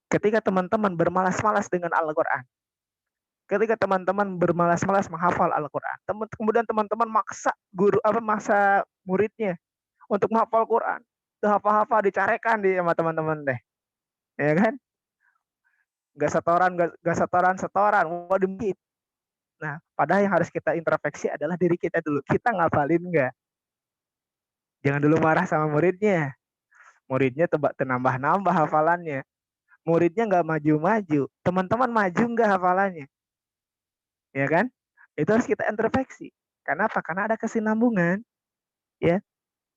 Ketika teman-teman bermalas-malas dengan Al-Quran. Ketika teman-teman bermalas-malas menghafal Al-Quran. Kemudian teman-teman maksa maksa muridnya untuk menghafal Quran. Tuh hafal-hafal dicarekan sama teman-teman deh. Ya kan? Gak setoran. Wah, demi. Nah, padahal yang harus kita introspeksi adalah diri kita dulu. Kita ngafalin nggak? Jangan dulu marah sama muridnya. Muridnya nambah hafalannya. Muridnya nggak maju-maju. Teman-teman maju nggak hafalannya? Ya kan? Itu harus kita introspeksi. Karena apa? Karena ada kesinambungan. Ya,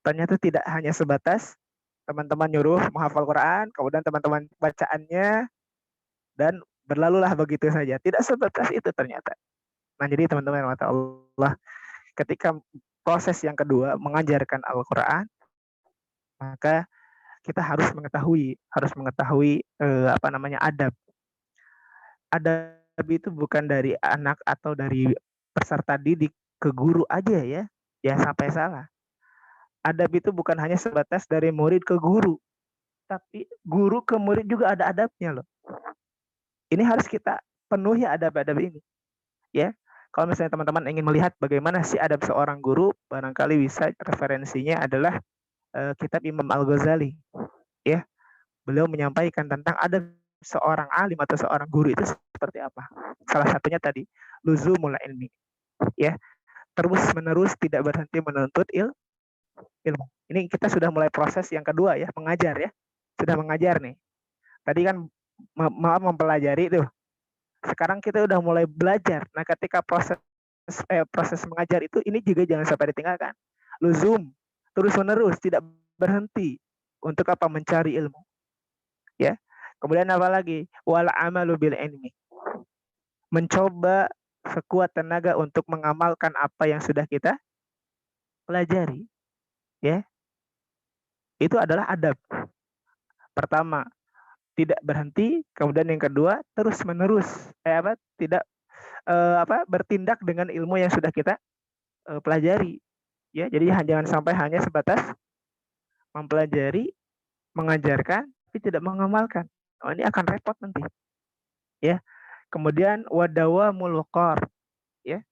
ternyata tidak hanya sebatas teman-teman nyuruh menghafal Quran, kemudian teman-teman bacaannya, dan berlalulah begitu saja. Tidak sebatas itu ternyata. Nah, jadi teman-teman mata Allah, ketika proses yang kedua mengajarkan Al-Quran, maka kita harus mengetahui adab. Adab itu bukan dari anak atau dari peserta didik ke guru aja ya, jangan sampai salah. Adab itu bukan hanya sebatas dari murid ke guru, tapi guru ke murid juga ada adabnya loh. Ini harus kita penuhi adab-adab ini, ya. Kalau misalnya teman-teman ingin melihat bagaimana sih adab seorang guru, barangkali bisa referensinya adalah kitab Imam Al-Ghazali, ya. Beliau menyampaikan tentang adab seorang alim atau seorang guru itu seperti apa. Salah satunya tadi, luzumul ilmi, ya. Terus menerus tidak berhenti menuntut ilmu. Ini kita sudah mulai proses yang kedua ya, mengajar ya. Sudah mengajar nih. Tadi kan maaf mempelajari tuh. Sekarang kita udah mulai belajar. Nah, ketika proses mengajar itu ini juga jangan sampai ditinggalkan. Luzum, terus menerus tidak berhenti untuk apa? Mencari ilmu. Ya. Kemudian apa lagi? Wal amalu bil ilmi. Mencoba sekuat tenaga untuk mengamalkan apa yang sudah kita pelajari. Ya. Itu adalah adab. Pertama, tidak berhenti, kemudian yang kedua terus menerus tidak bertindak dengan ilmu yang sudah kita pelajari, ya. Jadi jangan sampai hanya sebatas mempelajari, mengajarkan tapi tidak mengamalkan. Oh, ini akan repot nanti, ya. Kemudian wadawa mulukor, ya,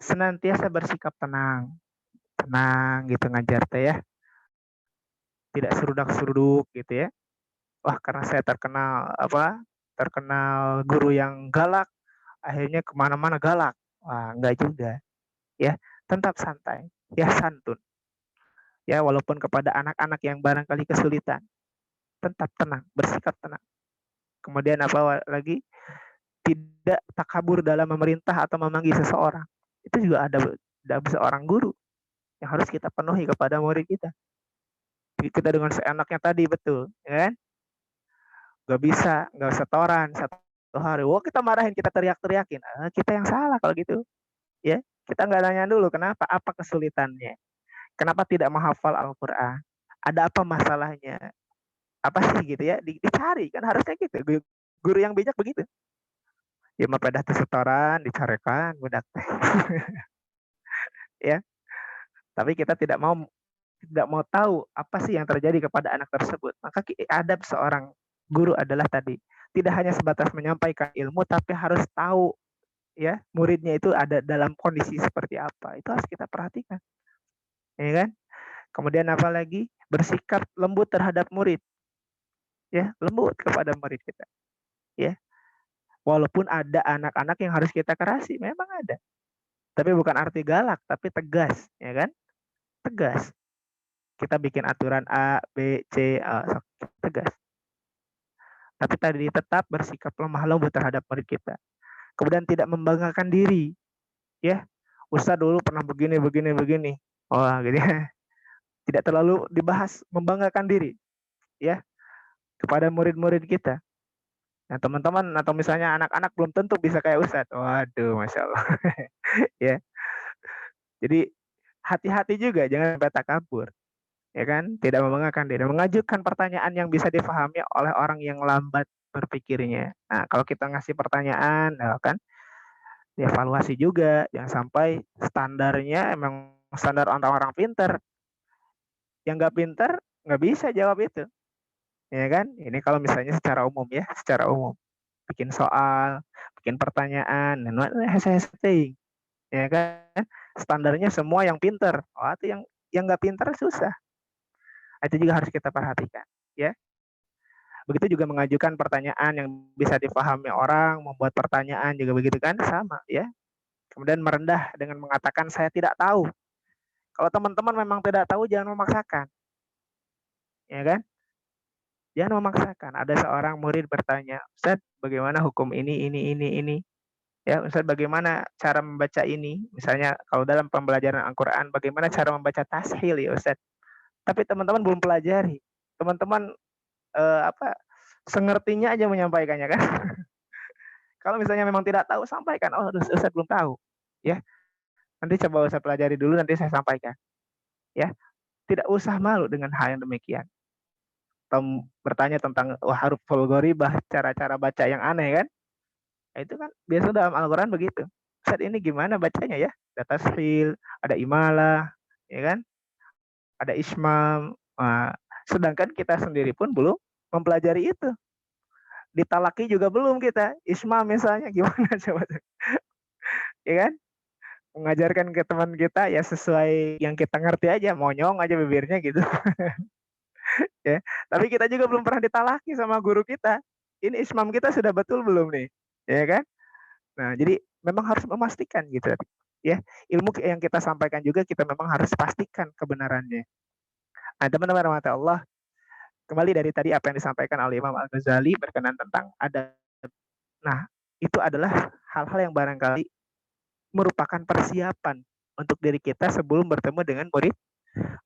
senantiasa bersikap tenang gitu ngajar teh ya, tidak serudak-seruduk gitu ya. Wah, karena saya terkenal guru yang galak, akhirnya kemana-mana galak. Wah, enggak juga, ya. Tetap santai, ya, santun, ya, walaupun kepada anak-anak yang barangkali kesulitan, tetap tenang, bersikap tenang. Kemudian apa lagi? Tidak takabur dalam memerintah atau memanggil seseorang. Itu juga ada seorang guru yang harus kita penuhi kepada murid kita. Kita dengan seenaknya tadi, betul, ya kan? Nggak setoran satu hari. Wah, kita marahin, kita teriak-teriakin. Kita yang salah kalau gitu, ya. Kita nggak nanya dulu kenapa, apa kesulitannya, kenapa tidak menghafal Al-Quran, ada apa masalahnya, apa sih gitu ya, dicari kan, harusnya gitu. Guru yang bijak begitu. Ya mah pada setoran dicarikan budak. Ya. Tapi kita tidak mau tahu apa sih yang terjadi kepada anak tersebut. Maka adab seorang guru adalah tadi, tidak hanya sebatas menyampaikan ilmu, tapi harus tahu ya muridnya itu ada dalam kondisi seperti apa. Itu harus kita perhatikan, ya kan? Kemudian apa lagi? Bersikap lembut terhadap murid, ya, lembut kepada murid kita, ya. Walaupun ada anak-anak yang harus kita kerasi, memang ada, tapi bukan arti galak, tapi tegas, ya kan? Tegas. Kita bikin aturan A, B, C, tegas. Tapi tadi tetap bersikap lemah lembut terhadap murid kita. Kemudian tidak membanggakan diri, ya. Ustaz dulu pernah begini. Wah, gitu ya. Tidak terlalu dibahas membanggakan diri, ya, kepada murid-murid kita. Nah, teman-teman atau misalnya anak-anak belum tentu bisa kayak Ustaz. Waduh, Masya Allah. Ya. Jadi hati-hati juga, jangan sampai takabur. Ya kan? Tidak membanggakan diri, mengajukan pertanyaan yang bisa dipahami oleh orang yang lambat berpikirnya. Nah, kalau kita ngasih pertanyaan, ya kan, dievaluasi juga, jangan sampai standarnya emang standar orang-orang pinter. Yang nggak pinter nggak bisa jawab itu, ya kan? Ini kalau misalnya secara umum ya, secara umum bikin soal, bikin pertanyaan, setting, ya kan? Standarnya semua yang pinter, itu yang nggak pinter susah. Itu juga harus kita perhatikan, ya. Begitu juga mengajukan pertanyaan yang bisa dipahami orang, membuat pertanyaan juga begitu kan, sama, ya. Kemudian merendah dengan mengatakan saya tidak tahu. Kalau teman-teman memang tidak tahu, jangan memaksakan, ya kan? Jangan memaksakan. Ada seorang murid bertanya, Ustaz, bagaimana hukum ini? Ya, Ustaz, bagaimana cara membaca ini? Misalnya kalau dalam pembelajaran Al-Quran, bagaimana cara membaca tashil ya Ustaz? Tapi teman-teman belum pelajari. Teman-teman sengertinya aja menyampaikannya kan. Kalau misalnya memang tidak tahu, sampaikan. Oh, Ustaz belum tahu. Ya, nanti coba Ustaz pelajari dulu, nanti saya sampaikan. Ya, tidak usah malu dengan hal yang demikian. Bertanya tentang huruf fulgoribah, cara-cara baca yang aneh kan. Nah, itu kan biasa dalam Al-Quran begitu. Ustaz, ini gimana bacanya ya? Ada tasfil, ada imalah, ya kan? Ada ismam. Nah, sedangkan kita sendiri pun belum mempelajari itu. ditalaki juga belum kita. Isma misalnya gimana coba tuh? Ya kan? Mengajarkan ke teman kita ya sesuai yang kita ngerti aja, monyong aja bibirnya gitu. Ya. Tapi kita juga belum pernah ditalaki sama guru kita. Ini ismam kita sudah betul belum nih? Ya kan? Nah, jadi memang harus memastikan gitu. Ya, ilmu yang kita sampaikan juga kita memang harus pastikan kebenarannya. Nah, teman-teman rahmat Allah, kembali dari tadi apa yang disampaikan oleh Imam Al-Ghazali berkenan tentang adab. Nah, itu adalah hal-hal yang barangkali merupakan persiapan untuk diri kita sebelum bertemu dengan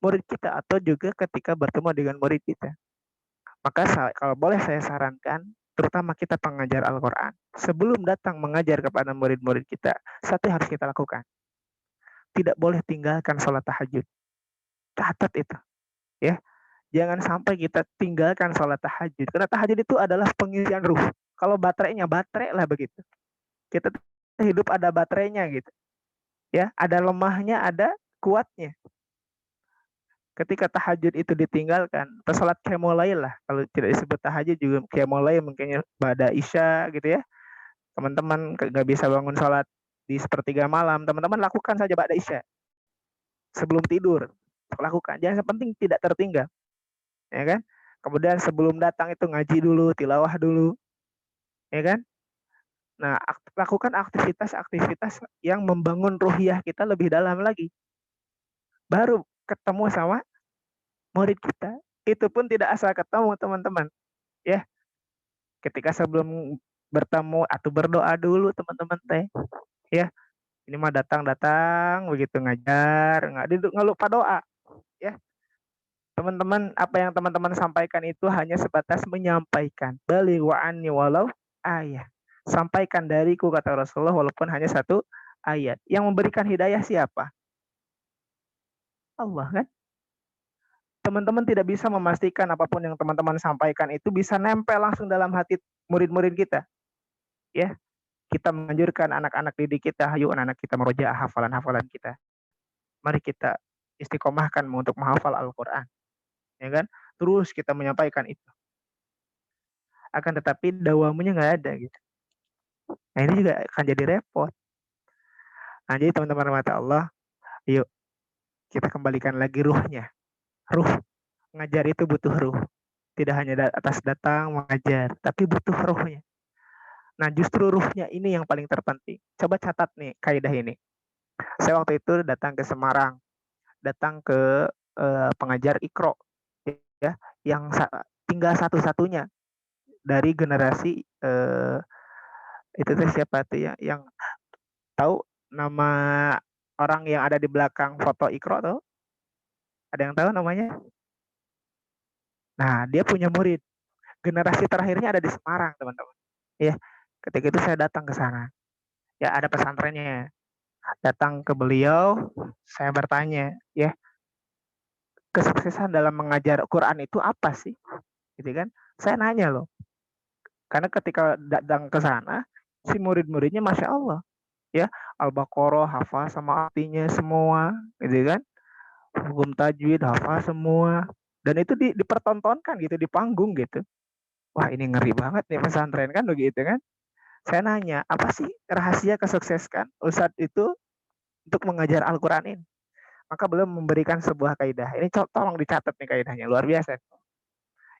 murid kita atau juga ketika bertemu dengan murid kita. Maka kalau boleh saya sarankan, terutama kita pengajar Al-Quran, sebelum datang mengajar kepada murid-murid kita, satu yang harus kita lakukan. Tidak boleh tinggalkan sholat tahajud. Catat itu. Ya, jangan sampai kita tinggalkan sholat tahajud. Karena tahajud itu adalah pengisian ruh. Kalau baterainya, baterai lah begitu. Kita hidup ada baterainya gitu. Ya, ada lemahnya, ada kuatnya. Ketika tahajud itu ditinggalkan, atau sholat qiyamul lah, kalau tidak disebut tahajud juga qiyamul mungkin ba'da isya gitu ya. Teman-teman nggak bisa bangun sholat di sepertiga malam, teman-teman lakukan saja ba'da isya. Sebelum tidur, lakukan. Jangan penting tidak tertinggal. Ya kan? Kemudian sebelum datang itu ngaji dulu, tilawah dulu. Ya kan? Nah, lakukan aktivitas-aktivitas yang membangun ruhiyah kita lebih dalam lagi. Baru ketemu sama murid kita. Itu pun tidak asal ketemu, teman-teman. Ya. Ketika sebelum bertemu atau berdoa dulu, teman-teman teh. Ya. Ini mah datang begitu ngajar, nggak lupa doa. Ya. Teman-teman, apa yang teman-teman sampaikan itu hanya sebatas menyampaikan. Balighu anni walau ayat. Sampaikan dariku, kata Rasulullah, walaupun hanya satu ayat. Yang memberikan hidayah siapa? Allah kan? Teman-teman tidak bisa memastikan apapun yang teman-teman sampaikan itu bisa nempel langsung dalam hati murid-murid kita. Ya, kita menganjurkan anak-anak didik kita, ayo anak-anak kita merojaah hafalan-hafalan kita. Mari kita istiqomahkan untuk menghafal Al-Quran. Ya kan? Terus kita menyampaikan itu. Akan tetapi dawamunya nggak ada gitu. Nah, ini juga akan jadi repot. Nah, jadi teman-teman mata Allah, yuk kita kembalikan lagi ruhnya. Ruh ngajar itu butuh ruh. Tidak hanya atas datang mengajar, tapi butuh ruhnya. Nah, justru ruhnya ini yang paling terpenting. Coba catat nih kaidah ini. Saya waktu itu datang ke Semarang, datang ke pengajar Iqra, ya, yang tinggal satu-satunya dari generasi itu tuh siapa tuh ya, yang tahu nama orang yang ada di belakang foto Iqra tuh? Ada yang tahu namanya? Nah, dia punya murid. Generasi terakhirnya ada di Semarang, teman-teman. Ya, ketika itu saya datang ke sana. Ya, ada pesantrennya. Datang ke beliau, saya bertanya, ya, kesuksesan dalam mengajar Quran itu apa sih? Gitu kan? Saya nanya loh. Karena ketika datang ke sana, si murid-muridnya Masya Allah. Ya, Al-Baqarah hafal sama artinya semua, gitu kan? Hukum tajwid hafal semua. Dan itu dipertontonkan gitu, di panggung gitu. Wah, ini ngeri banget nih pesantren kan begitu kan. Saya nanya, apa sih rahasia kesuksesan Ustadz itu untuk mengajar Al-Quran ini? Maka beliau memberikan sebuah kaidah. Ini tolong dicatat nih kaidahnya, luar biasa.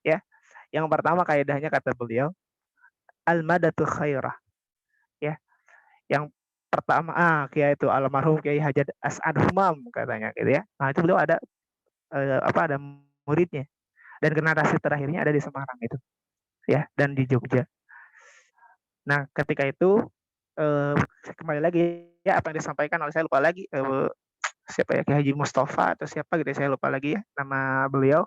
Ya, yang pertama kaidahnya kata beliau, al-madatu khairah. Ya, yang pertama, Kiai itu almarhum Kiai Hajat As'ad Humam katanya gitu ya. Nah, itu beliau ada ada muridnya. Dan generasi terakhirnya ada di Semarang itu. Ya, dan di Jogja. Nah, ketika itu kembali lagi ya apa yang disampaikan oleh saya lupa lagi siapa ya, Kiai Haji Mustafa atau siapa gitu, saya lupa lagi ya nama beliau.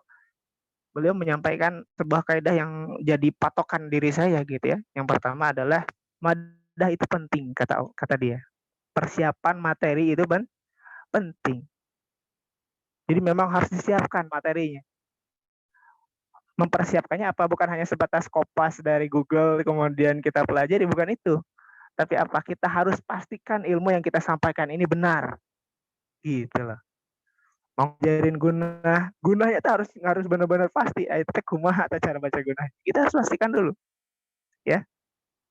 Beliau menyampaikan sebuah kaidah yang jadi patokan diri saya gitu ya. Yang pertama adalah madah itu penting, kata dia. Persiapan materi itu penting. Jadi memang harus disiapkan materinya. Mempersiapkannya apa? Bukan hanya sebatas kopas dari Google kemudian kita pelajari, bukan itu. Tapi apa? Kita harus pastikan ilmu yang kita sampaikan ini benar. Gitu loh. Mau ngajarin gunahnya itu harus benar-benar pasti. Itu kumaha atau cara baca gunah. Kita harus pastikan dulu. Ya,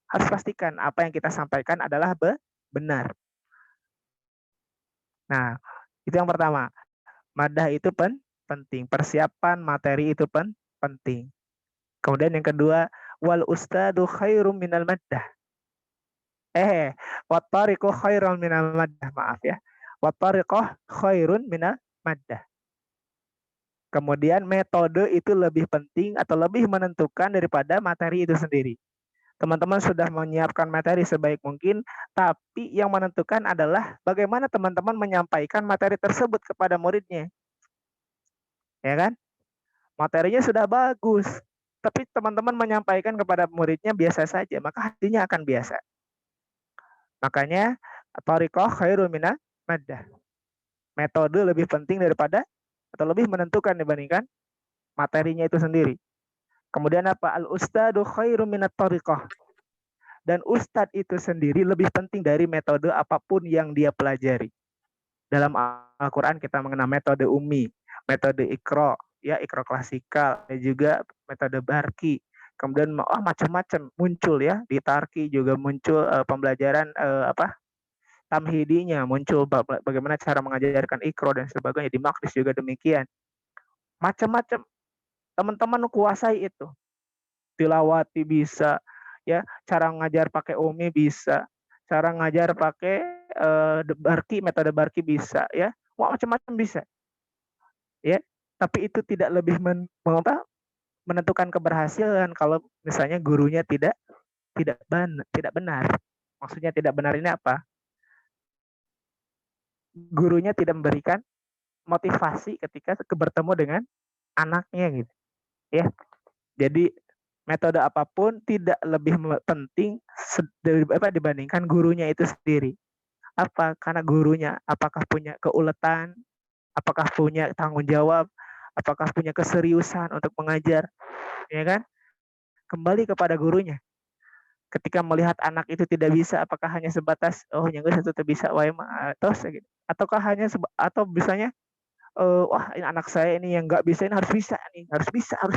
harus pastikan apa yang kita sampaikan adalah benar. Nah, itu yang pertama. Madah itu penting. Persiapan materi itu penting. Kemudian yang kedua, wal ustadu khairum minal maddah. Wat tariqu khairun minal maddah. Maaf ya. Wat tariqu khairun minal maddah. Kemudian metode itu lebih penting atau lebih menentukan daripada materi itu sendiri. Teman-teman sudah menyiapkan materi sebaik mungkin, tapi yang menentukan adalah bagaimana teman-teman menyampaikan materi tersebut kepada muridnya. Ya kan? Materinya sudah bagus, tapi teman-teman menyampaikan kepada muridnya biasa saja, maka hasilnya akan biasa. Makanya, thariqah khairun minal maddah. Metode lebih penting daripada atau lebih menentukan dibandingkan materinya itu sendiri. Kemudian apa? Al-ustadu khairum minat thariqah. Dan ustadz itu sendiri lebih penting dari metode apapun yang dia pelajari. Dalam Al-Quran kita mengenal metode ummi, metode ikro, ya ikro klasikal, dan juga metode barki. Kemudian macam-macam muncul ya, di tarki juga muncul pembelajaran tamhidinya, muncul bagaimana cara mengajarkan ikro dan sebagainya. Di Maqdis juga demikian. Macam-macam. Teman-teman kuasai itu. Tilawati bisa, ya, cara ngajar pakai umi bisa, cara ngajar pakai barki, metode barki bisa, ya, macam-macam bisa, ya. Tapi itu tidak lebih menentukan keberhasilan kalau misalnya gurunya tidak benar. Maksudnya tidak benar ini apa? Gurunya tidak memberikan motivasi ketika bertemu dengan anaknya gitu, ya. Jadi metode apapun tidak lebih penting dibandingkan gurunya itu sendiri. Apa? Karena gurunya apakah punya keuletan, apakah punya tanggung jawab, apakah punya keseriusan untuk mengajar, ya kan? Kembali kepada gurunya. Ketika melihat anak itu tidak bisa, apakah hanya sebatas nyangga satu tidak bisa, terus gitu. Ataukah hanya atau misalnya wah ini anak saya ini yang nggak bisa, ini harus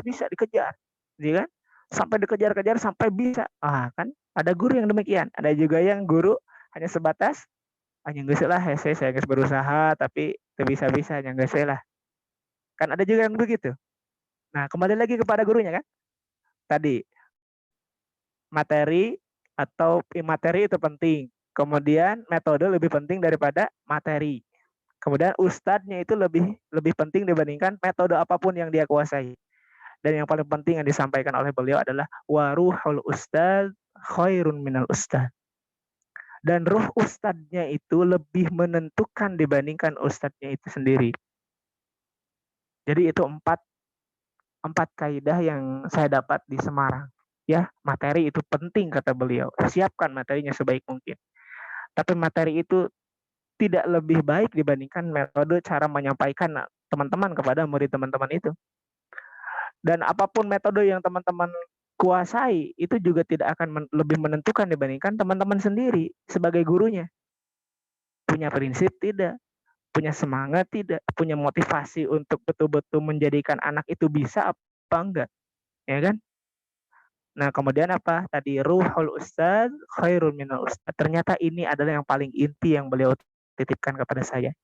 bisa dikejar, ya kan? Sampai dikejar-kejar sampai bisa. Kan ada guru yang demikian. Ada juga yang guru hanya sebatas hanya nggak salah, saya nggak berusaha tapi bisa hanya nggak salah. Kan ada juga yang begitu. Nah, kembali lagi kepada gurunya kan. Tadi materi atau materi itu penting. Kemudian metode lebih penting daripada materi. Kemudian ustadznya itu lebih penting dibandingkan metode apapun yang dia kuasai. Dan yang paling penting yang disampaikan oleh beliau adalah waruhul ustadz khairun minal ustadz. Dan ruh ustadznya itu lebih menentukan dibandingkan ustadznya itu sendiri. Jadi itu empat kaidah yang saya dapat di Semarang. Ya, materi itu penting kata beliau. Siapkan materinya sebaik mungkin. Tapi materi itu tidak lebih baik dibandingkan metode cara menyampaikan teman-teman kepada murid teman-teman itu. Dan apapun metode yang teman-teman kuasai, itu juga tidak akan lebih menentukan dibandingkan teman-teman sendiri sebagai gurunya. Punya prinsip tidak, punya semangat tidak, punya motivasi untuk betul-betul menjadikan anak itu bisa apa enggak, ya kan? Nah, kemudian apa? Tadi ruhul ustaz khairun minal ustaz. Ternyata ini adalah yang paling inti yang beliau titipkan kepada saya.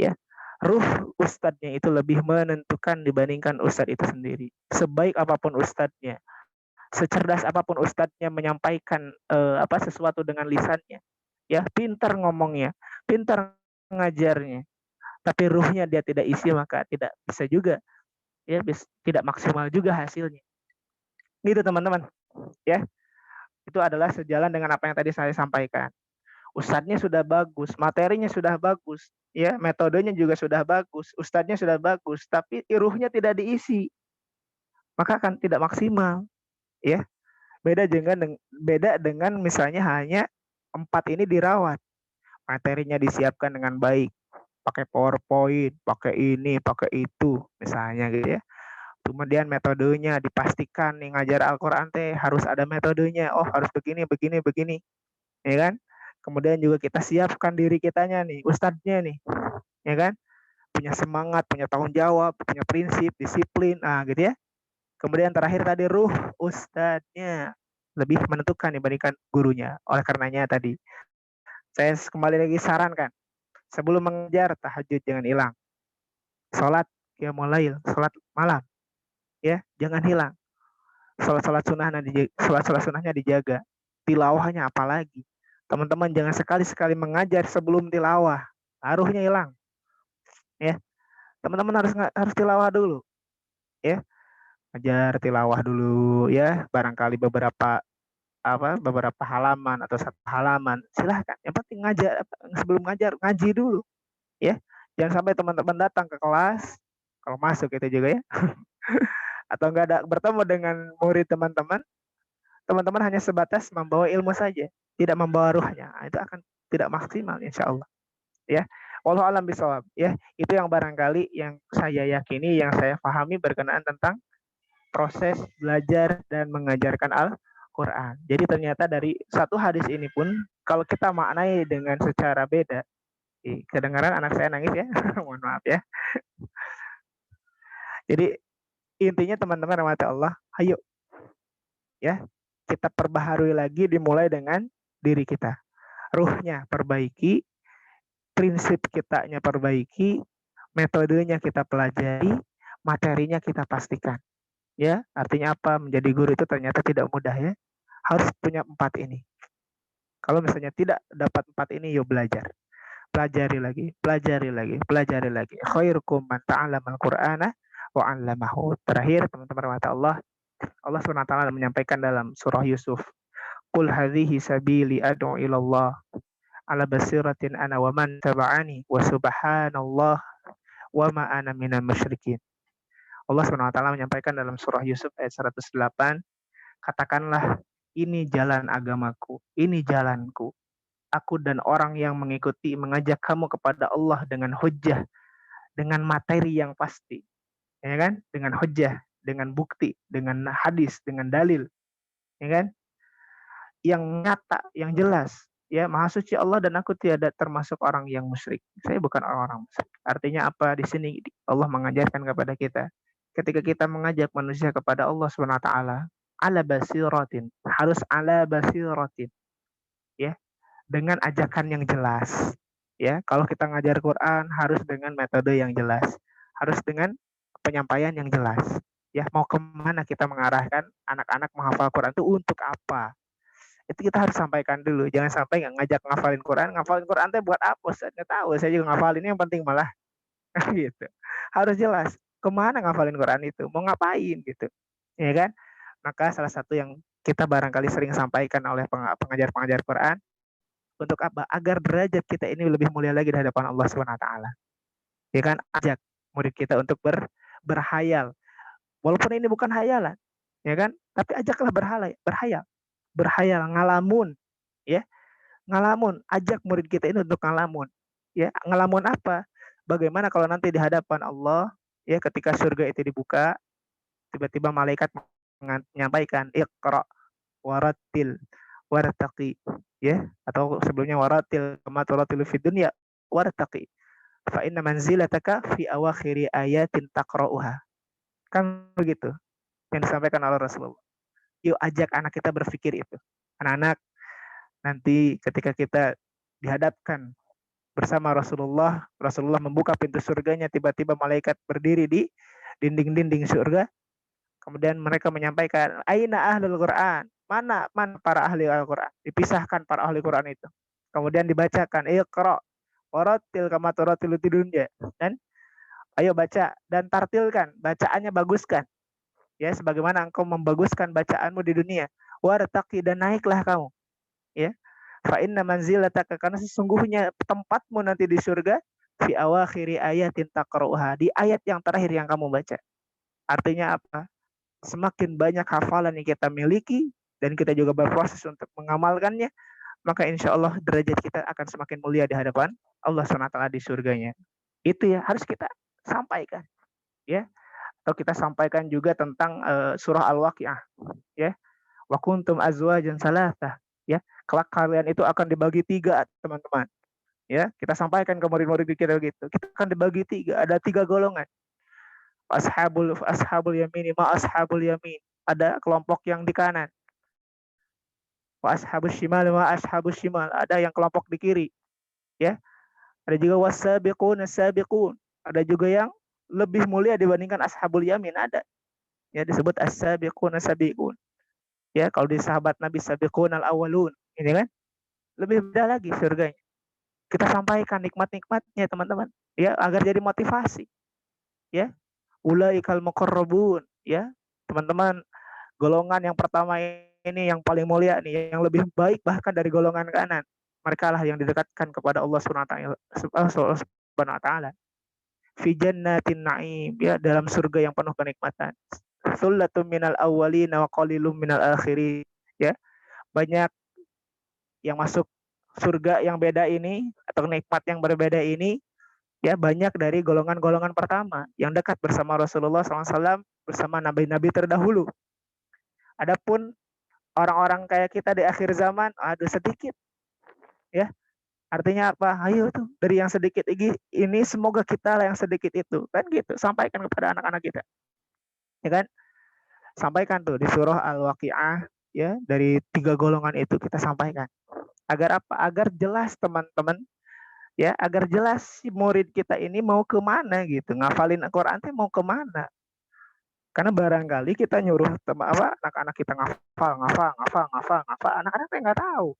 Ya. Ruh ustadznya itu lebih menentukan dibandingkan ustadz itu sendiri. Sebaik apapun ustadznya, secerdas apapun ustadznya menyampaikan sesuatu dengan lisannya, ya, pintar ngomongnya, pintar ngajarnya, tapi ruhnya dia tidak isi, maka tidak bisa juga, ya, tidak maksimal juga hasilnya. Gitu teman-teman, ya. Itu adalah sejalan dengan apa yang tadi saya sampaikan. Ustadznya sudah bagus, materinya sudah bagus, ya, metodenya juga sudah bagus, ustadznya sudah bagus, tapi ruhnya tidak diisi, maka akan tidak maksimal, ya. Beda dengan misalnya hanya 4 ini dirawat, materinya disiapkan dengan baik, pakai PowerPoint, pakai ini, pakai itu, misalnya gitu ya. Kemudian metodenya dipastikan nih ngajar Al-Quran teh harus ada metodenya, harus begini, ya kan? Kemudian juga kita siapkan diri kitanya nih, ustadznya nih, ya kan? Punya semangat, punya tanggung jawab, punya prinsip, disiplin, gitu ya. Kemudian terakhir tadi ruh ustadznya, lebih menentukan dibandingkan gurunya. Oleh karenanya tadi saya kembali lagi sarankan, sebelum mengejar tahajud jangan hilang. Sholat qiyamul lail, sholat malam, ya jangan hilang. Sholat sunnahnya dijaga. Tilawahnya apalagi. Teman-teman jangan sekali-sekali mengajar sebelum tilawah, haruhnya hilang. Ya, teman-teman harus tilawah dulu. Ya, ajar tilawah dulu ya, barangkali beberapa halaman atau satu halaman, silahkan. Yang penting sebelum ngajar ngaji dulu ya. Jangan sampai teman-teman datang ke kelas, kalau masuk itu juga ya, atau enggak ada bertemu dengan murid teman-teman hanya sebatas membawa ilmu saja, tidak membawa ruhnya. Nah, itu akan tidak maksimal insya Allah ya. Wallahu alam bisawab ya. Itu yang barangkali yang saya yakini, yang saya pahami berkenaan tentang proses belajar dan mengajarkan Al-Quran. Jadi ternyata dari satu hadis ini pun kalau kita maknai dengan secara beda, kedengaran anak saya nangis ya, mohon maaf ya. Jadi intinya teman-teman rahmati Allah, ayo ya kita perbaharui lagi, dimulai dengan diri kita. Ruhnya perbaiki, prinsip kitanya perbaiki, metodenya kita pelajari, materinya kita pastikan. Ya, artinya apa? Menjadi guru itu ternyata tidak mudah ya. Harus punya 4 ini. Kalau misalnya tidak dapat 4 ini, yuk belajar. Pelajari lagi, pelajari lagi, pelajari lagi. Khairukum man ta'allama al-Qur'ana wa 'allamahu. Terakhir, teman-teman rahmat Allah SWT menyampaikan dalam surah Yusuf, Qul hadhihi sabili ad'u ilallah ala basiratin ana wa man taba'ani wa subhanallah wa ma ana minal musyrikin. Allah SWT menyampaikan dalam surah Yusuf ayat 108, katakanlah ini jalan agamaku, ini jalanku. Aku dan orang yang mengikuti mengajak kamu kepada Allah dengan hujjah, dengan materi yang pasti. Ya kan? Dengan hujjah, dengan bukti, dengan hadis, dengan dalil. Ya kan? Yang nyata, yang jelas. Ya, Maha Suci Allah dan aku tiada termasuk orang yang musyrik. Saya bukan orang-orang musyrik. Artinya apa? Di sini Allah mengajarkan kepada kita, ketika kita mengajak manusia kepada Allah SWT, ala basiratin, harus ala basiratin. Ya, dengan ajakan yang jelas. Ya, kalau kita ngajar Quran harus dengan metode yang jelas, harus dengan penyampaian yang jelas. Ya, mau kemana kita mengarahkan anak-anak menghafal Quran itu untuk apa? Itu kita harus sampaikan dulu. Jangan sampai ngajak ngafalin Quran teh buat apa? Saya nggak tahu. Saya juga ngafalin, yang penting malah gitu. Harus jelas kemana ngafalin Quran itu, mau ngapain gitu, ya kan? Maka salah satu yang kita barangkali sering sampaikan oleh pengajar-pengajar Quran, untuk apa? Agar derajat kita ini lebih mulia lagi di hadapan Allah SWT. Ya kan? Ajak murid kita untuk berhayal. Walaupun ini bukan hayalan, ya kan? Tapi ajaklah berhayal, ngalamun, ya. Ngalamun, ajak murid kita ini untuk ngalamun. Ya, ngalamun apa? Bagaimana kalau nanti di hadapan Allah, ya ketika surga itu dibuka, tiba-tiba malaikat menyampaikan iqra warattil wartaqi, ya, atau sebelumnya waratil kama turatilu fid dunya wartaqi fa inna manzilataka fi awakhiri ayatin taqra'uha. Kan begitu yang disampaikan oleh Rasulullah. Yuk ajak anak kita berpikir itu. Anak-anak, nanti ketika kita dihadapkan bersama Rasulullah membuka pintu surganya, tiba-tiba malaikat berdiri di dinding-dinding surga. Kemudian mereka menyampaikan, aina ahlul Quran? Mana para ahli Al-Quran? Dipisahkan para ahli Quran itu. Kemudian dibacakan, iqra warattil kama turatilu dunya. Dan ayo baca dan tartilkan, bacaannya baguskan. Ya, sebagaimana engkau membaguskan bacaanmu di dunia. Wartaqi, dan naiklah kamu. Ya. Fa inna manzilataka, karena sesungguhnya tempatmu nanti di surga, fi awakhiri ayatin taqra'uha, di ayat yang terakhir yang kamu baca. Artinya apa? Semakin banyak hafalan yang kita miliki dan kita juga berproses untuk mengamalkannya, maka insya Allah derajat kita akan semakin mulia di hadapan Allah SWT di surganya. Itu ya harus kita sampaikan, ya. Atau kita sampaikan juga tentang surah Al-Waqiah, ya. Wa kuntum azwajan salatah, ya. Kelak kalian itu akan dibagi 3, teman-teman. Ya, kita sampaikan ke murid-murid kita gitu. Kita akan dibagi 3, ada 3 golongan. Ashabul yamin, ma ashabul yamin. Ada kelompok yang di kanan. Wa ashabus shimal wa ashabus shimal. Ada yang kelompok di kiri, ya. Ada juga wasabiqun as-sabiqun. Ada juga yang lebih mulia dibandingkan ashabul yamin, ada. Ya, disebut as-sabiqun as-sabiqun. Ya, kalau di sahabat Nabi sabiqun al-awwalun, ini kan lebih beda lagi surganya. Kita sampaikan nikmat-nikmatnya teman-teman, ya, agar jadi motivasi. Ya, ulaikal muqarrabun, ya. Teman-teman, golongan yang pertama ini yang paling mulia nih, yang lebih baik bahkan dari golongan kanan. Mereka lah yang didekatkan kepada Allah Subhanahu wa taala. Fi jannatin na'im, ya, dalam surga yang penuh kenikmatan. Sullatun minal awwalin wa qalilum minal akhirin, ya. Banyak yang masuk surga yang beda ini atau nikmat yang berbeda ini, ya, banyak dari golongan-golongan pertama yang dekat bersama Rasulullah SAW, bersama nabi-nabi terdahulu. Adapun orang-orang kayak kita di akhir zaman, aduh sedikit, ya. Artinya apa? Ayo tuh dari yang sedikit ini semoga kita lah yang sedikit itu, kan gitu. Sampaikan kepada anak-anak kita, ya kan? Sampaikan tuh di surah Al-Waqiah, ya, dari 3 golongan itu kita sampaikan. Agar apa? Agar jelas teman-teman, ya, agar jelas si murid kita ini mau kemana gitu, ngafalin Al-Quran itu mau kemana. Karena barangkali kita nyuruh anak-anak kita ngafal, anak-anak teh nggak tahu.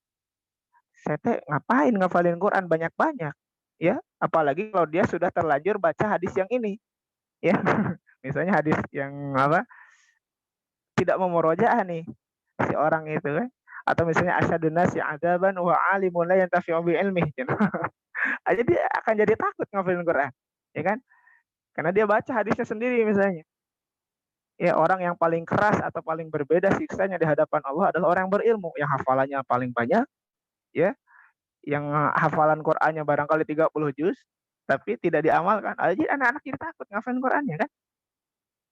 Saya teh ngapain ngafalin Quran banyak-banyak, ya, apalagi kalau dia sudah terlanjur baca hadis yang ini, ya. Misalnya hadis yang tidak memurojaah nih si orang itu kan, atau misalnya asyadun nasi adaban wa alimun la yantafi'u bi ilmih, gitu. Aja dia akan jadi takut ngafalin Quran, ya kan? Karena dia baca hadisnya sendiri misalnya. Ya, orang yang paling keras atau paling berbeda siksanya di hadapan Allah adalah orang yang berilmu, yang hafalannya paling banyak, ya, yang hafalan Qur'annya barangkali 30 juz, tapi tidak diamalkan. Jadi anak-anak kita takut ngafalin Qur'annya kan?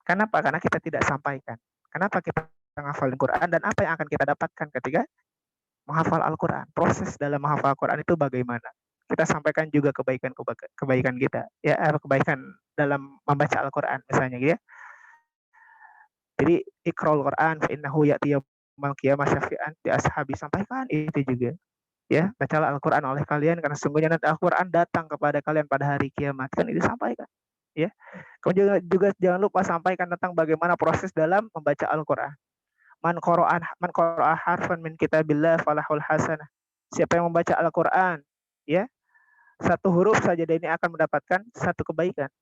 Kenapa? Karena kita tidak sampaikan. Kenapa kita ngafalin Qur'an dan apa yang akan kita dapatkan ketika menghafal Al-Quran? Proses dalam menghafal Al-Quran itu bagaimana? Kita sampaikan juga kebaikan kita, ya, kebaikan dalam membaca Al-Quran misalnya, ya. Jadi iqra'ul Qur'an fa innahu ya'ti yaumal qiyamah syafi'an li ashabi, sampaikan itu juga. Ya, bacalah Al-Qur'an oleh kalian karena sesungguhnya nanti Al-Qur'an datang kepada kalian pada hari kiamat. Kan itu sampaikan, ya. Kemudian juga jangan lupa sampaikan tentang bagaimana proses dalam membaca Al-Qur'an. Man qara'a harfan min kitabillah falahul hasanah. Siapa yang membaca Al-Qur'an, ya, satu huruf saja dia ini akan mendapatkan satu kebaikan,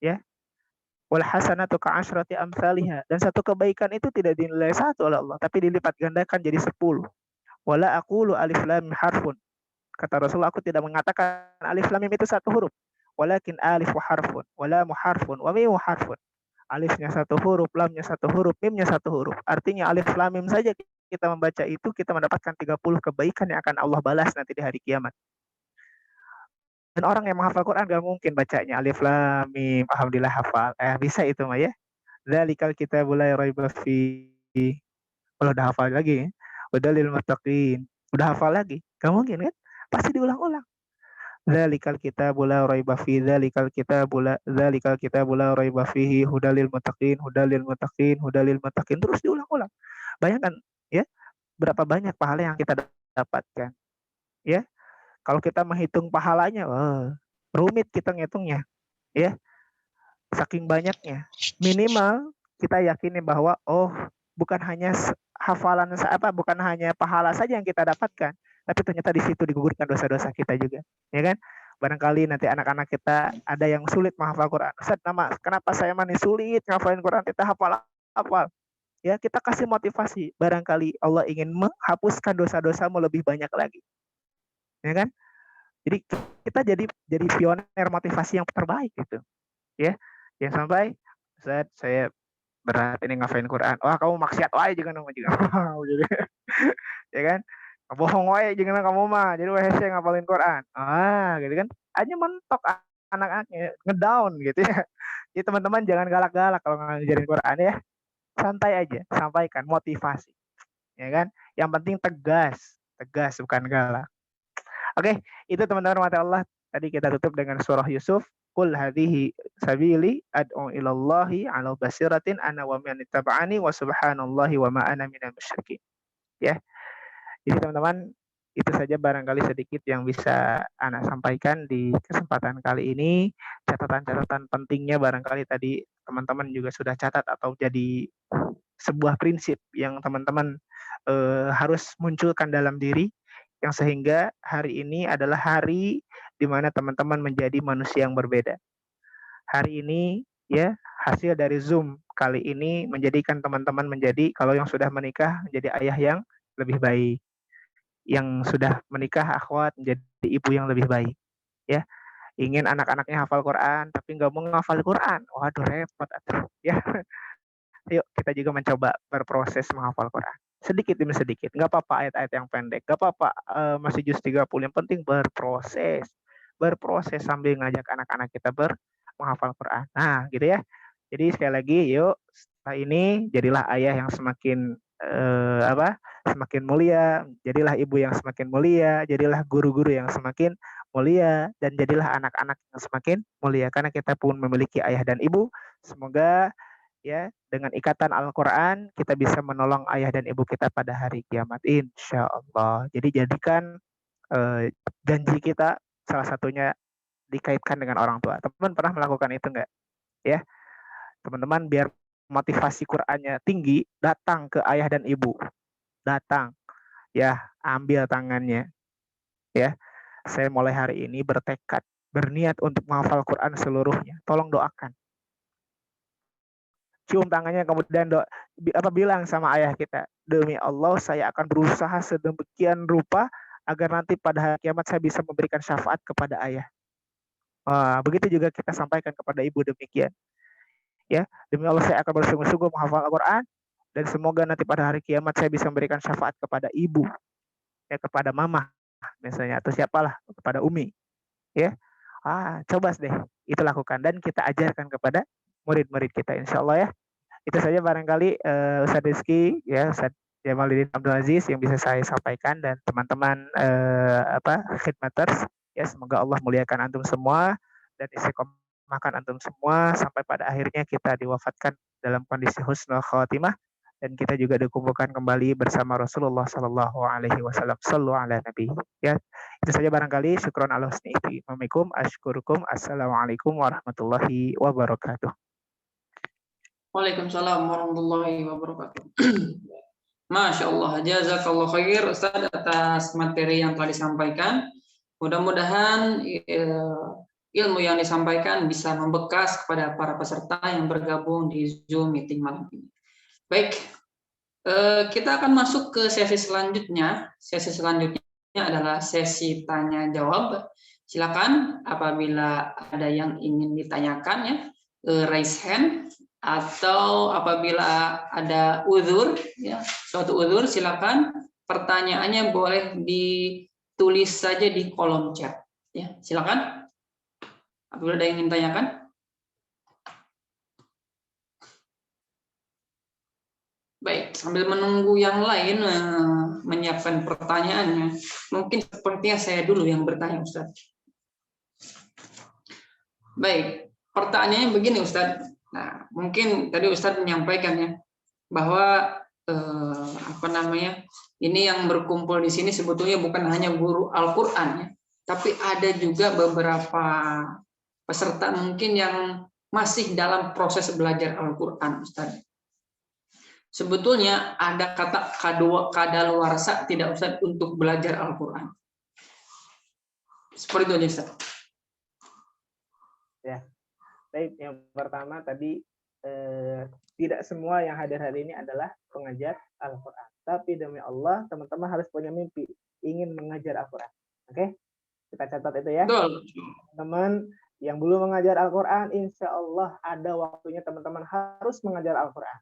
ya. Wal hasanatu ka'asyrati amsalihha, dan satu kebaikan itu tidak dinilai satu oleh Allah, tapi dilipat gandakan jadi 10. Wala aqulu alif lam mim harfun. Kata Rasulullah, aku tidak mengatakan alif lam mim itu satu huruf. Walakin alif wa harfun, wala muharfun, wa mim harfun. Alifnya satu huruf, lamnya satu huruf, mimnya satu huruf. Artinya alif lam mim saja kita membaca itu kita mendapatkan 30 kebaikan yang akan Allah balas nanti di hari kiamat. Dan orang yang menghafal Quran gak mungkin bacanya alif lam mim, alhamdulillah hafal. Bisa itu mah, ya. Dzalikal kitabul la raiba fihi. Kalau udah hafal lagi, ya. Hudalil muttaqin. Udah hafal lagi. Gak mungkin kan? Pasti diulang-ulang. Dzalikal kitabul la raiba fihi, dzalikal kitabul la raiba fihi, hudalil muttaqin, hudalil muttaqin, hudalil muttaqin, terus diulang-ulang. Bayangkan, ya, berapa banyak pahala yang kita dapatkan, ya. Kalau kita menghitung pahalanya, rumit kita ngitungnya, ya. Saking banyaknya. Minimal kita yakini bahwa bukan hanya hafalan bukan hanya pahala saja yang kita dapatkan, tapi ternyata di situ digugurkan dosa-dosa kita juga, ya kan? Barangkali nanti anak-anak kita ada yang sulit menghafal Quran. Ustaz, kenapa saya mani sulit ngafalin Quran? Kita hafal. Ya, kita kasih motivasi. Barangkali Allah ingin menghapuskan dosa-dosamu lebih banyak lagi. Ya kan? Jadi kita jadi pioner motivasi yang terbaik gitu, ya. Yang sampai Ustaz, saya berat ini ngafalin Quran. Wah, kamu maksiat wae juga nama juga. Gitu. Ya kan? Bohong wae juga kamu mah. Jadi wae saya ngafalin Quran. Gitu kan. Aja mentok anak-anaknya, ngedown gitu ya. Jadi teman-teman jangan galak-galak kalau ngajarin Quran, ya. Santai aja, sampaikan motivasi. Ya kan? Yang penting tegas bukan galak. Oke, itu teman-teman mata Allah. Tadi kita tutup dengan surah Yusuf. Qul hadhihi sabili ad'u ilallahi 'ala basiratin ana wa man ittaba'ani wa subhanallahi wa ma ana minal musyrikin. Ya. Jadi teman-teman, itu saja barangkali sedikit yang bisa Anak sampaikan di kesempatan kali ini. Catatan-catatan pentingnya barangkali tadi teman-teman juga sudah catat atau jadi sebuah prinsip yang teman-teman harus munculkan dalam diri, yang sehingga hari ini adalah hari di mana teman-teman menjadi manusia yang berbeda. Hari ini ya, hasil dari Zoom kali ini menjadikan teman-teman menjadi, kalau yang sudah menikah, menjadi ayah yang lebih baik. Yang sudah menikah akhwat menjadi ibu yang lebih baik. Ya, ingin anak-anaknya hafal Quran tapi nggak mau menghafal Quran. Waduh, repot atuh. Ya, yuk kita juga mencoba berproses menghafal Quran. Sedikit demi sedikit, nggak apa-apa ayat-ayat yang pendek, nggak apa-apa masih juz 30, yang penting berproses. Berproses sambil ngajak anak-anak kita menghafal Quran. Nah, gitu ya. Jadi sekali lagi, yuk setelah ini jadilah ayah yang semakin semakin mulia, jadilah ibu yang semakin mulia, jadilah guru-guru yang semakin mulia, dan jadilah anak-anak yang semakin mulia, karena kita pun memiliki ayah dan ibu. Semoga ya dengan ikatan Al-Quran kita bisa menolong ayah dan ibu kita pada hari kiamat, insya Allah. Jadi jadikan janji kita salah satunya dikaitkan dengan orang tua. Teman-teman pernah melakukan itu enggak? Ya, teman-teman biar motivasi Qur'annya tinggi, datang ke ayah dan ibu. Datang, ya, ambil tangannya. Ya, saya mulai hari ini bertekad, berniat untuk menghafal Quran seluruhnya. Tolong doakan. Cium tangannya, kemudian bilang sama ayah kita, demi Allah saya akan berusaha sedemikian rupa agar nanti pada hari kiamat saya bisa memberikan syafaat kepada ayah. Begitu juga kita sampaikan kepada ibu demikian. Ya, demi Allah saya akan bersungguh-sungguh menghafal Al-Quran dan semoga nanti pada hari kiamat saya bisa memberikan syafaat kepada ibu, ya, kepada mama misalnya, atau siapalah, kepada umi. Ya, coba deh itu lakukan dan kita ajarkan kepada murid-murid kita, insya Allah ya. Itu saja barangkali Ustadz Rizky, ya, Ustadz Jamaluddin Abdul Aziz yang bisa saya sampaikan, dan teman-teman khidmaters, ya, semoga Allah muliakan antum semua dan istiqomahkan antum semua sampai pada akhirnya kita diwafatkan dalam kondisi husnul khatimah dan kita juga dikumpulkan kembali bersama Rasulullah Sallallahu Alaihi Wasallam. Sallu ala Nabi. Ya, itu saja barangkali. Syukron ala husni ihtimamikum. Ashkurukum. Assalamualaikum warahmatullahi wabarakatuh. Waalaikumsalam warahmatullahi wabarakatuh. Masya Allah, jazakallah khair Ustaz atas materi yang telah disampaikan. Mudah-mudahan ilmu yang disampaikan bisa membekas kepada para peserta yang bergabung di Zoom meeting malam ini. Baik, kita akan masuk ke sesi selanjutnya. Sesi selanjutnya adalah sesi tanya jawab. Silakan apabila ada yang ingin ditanyakan, ya, raise hand, atau apabila ada uzur, ya, suatu uzur, silakan pertanyaannya boleh ditulis saja di kolom chat, ya, silakan apabila ada yang ingin tanyakan. Baik, sambil menunggu yang lain menyiapkan pertanyaannya, mungkin sepertinya saya dulu yang bertanya, Ustaz. Baik, pertanyaannya begini, Ustaz. Nah, mungkin tadi Ustadz menyampaikan, ya, bahwa ini yang berkumpul di sini sebetulnya bukan hanya guru Al-Qur'an, ya, tapi ada juga beberapa peserta mungkin yang masih dalam proses belajar Al-Qur'an, Ustadz. Sebetulnya ada kata kadaluarsa tidak, Ustadz, untuk belajar Al-Qur'an. Seperti itu aja, Ustadz. Ya. Baik, yang pertama tadi tidak semua yang hadir hari ini adalah pengajar Al-Quran. Tapi demi Allah, teman-teman harus punya mimpi, ingin mengajar Al-Quran. Oke? Kita catat itu ya. Teman yang belum mengajar Al-Quran, insya Allah ada waktunya teman-teman harus mengajar Al-Quran.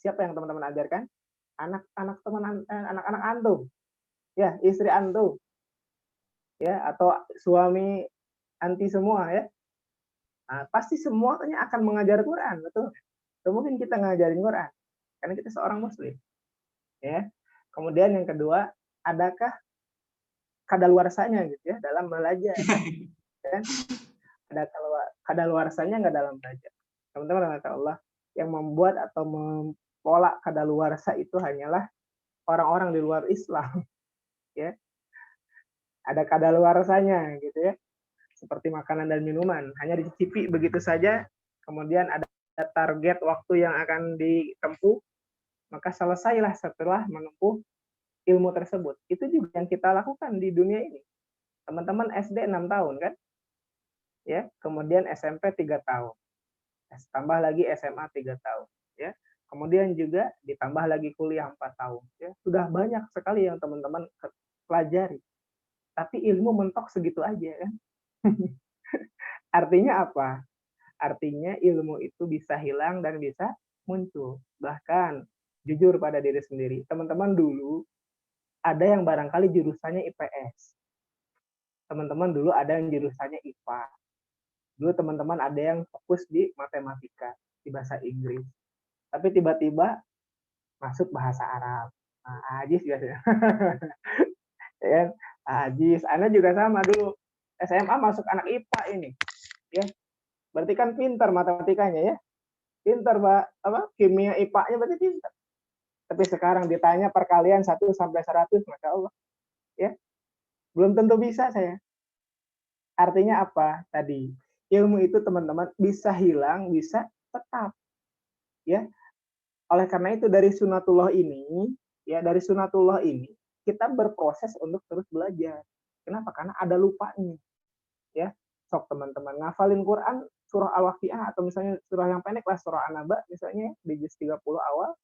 Siapa yang teman-teman ajarkan? Anak-anak antum. Ya, istri antum. Ya, atau suami anti semua, ya. Pasti semuanya akan mengajar Quran, betul? Mungkin kita ngajarin Quran karena kita seorang muslim, ya. Kemudian yang kedua, adakah kadaluarsanya gitu, ya, dalam belajar? Kan? Ada kadaluarsanya nggak dalam belajar? Teman-teman, kata Allah, yang membuat atau mempola kadaluarsa itu hanyalah orang-orang di luar Islam. ya. Ada kadaluarsanya gitu ya. Seperti makanan dan minuman, hanya dicicipi begitu saja, kemudian ada target waktu yang akan ditempuh, maka selesailah setelah menempuh ilmu tersebut. Itu juga yang kita lakukan di dunia ini. Teman-teman SD 6 tahun kan? Ya, kemudian SMP 3 tahun. Tambah lagi SMA 3 tahun, ya. Kemudian juga ditambah lagi kuliah 4 tahun, ya. Sudah banyak sekali yang teman-teman pelajari. Tapi ilmu mentok segitu aja kan? Artinya apa? Artinya ilmu itu bisa hilang dan bisa muncul. Bahkan jujur pada diri sendiri, teman-teman dulu ada yang barangkali jurusannya IPS. Teman-teman dulu ada yang jurusannya IPA. Dulu teman-teman ada yang fokus di matematika, di bahasa Inggris. Tapi tiba-tiba masuk bahasa Arab. Nah, Ajis biasanya. Ya, Ajis. Anda juga sama dulu. SMA masuk anak IPA ini. Ya. Berarti kan pintar matematikanya ya. Pintar, Pak. Kimia IPA-nya berarti pintar. Tapi sekarang ditanya perkalian 1 sampai 100, Masya Allah. Ya. Belum tentu bisa saya. Artinya apa? Tadi, ilmu itu teman-teman bisa hilang, bisa tetap. Ya. Oleh karena itu dari sunatullah ini, kita berproses untuk terus belajar. Kenapa? Karena ada lupanya. Ya. Sok teman-teman ngafalin Quran surah Al-Waqiah atau misalnya surah yang pendek lah surah An-Naba misalnya di juz 30 awal,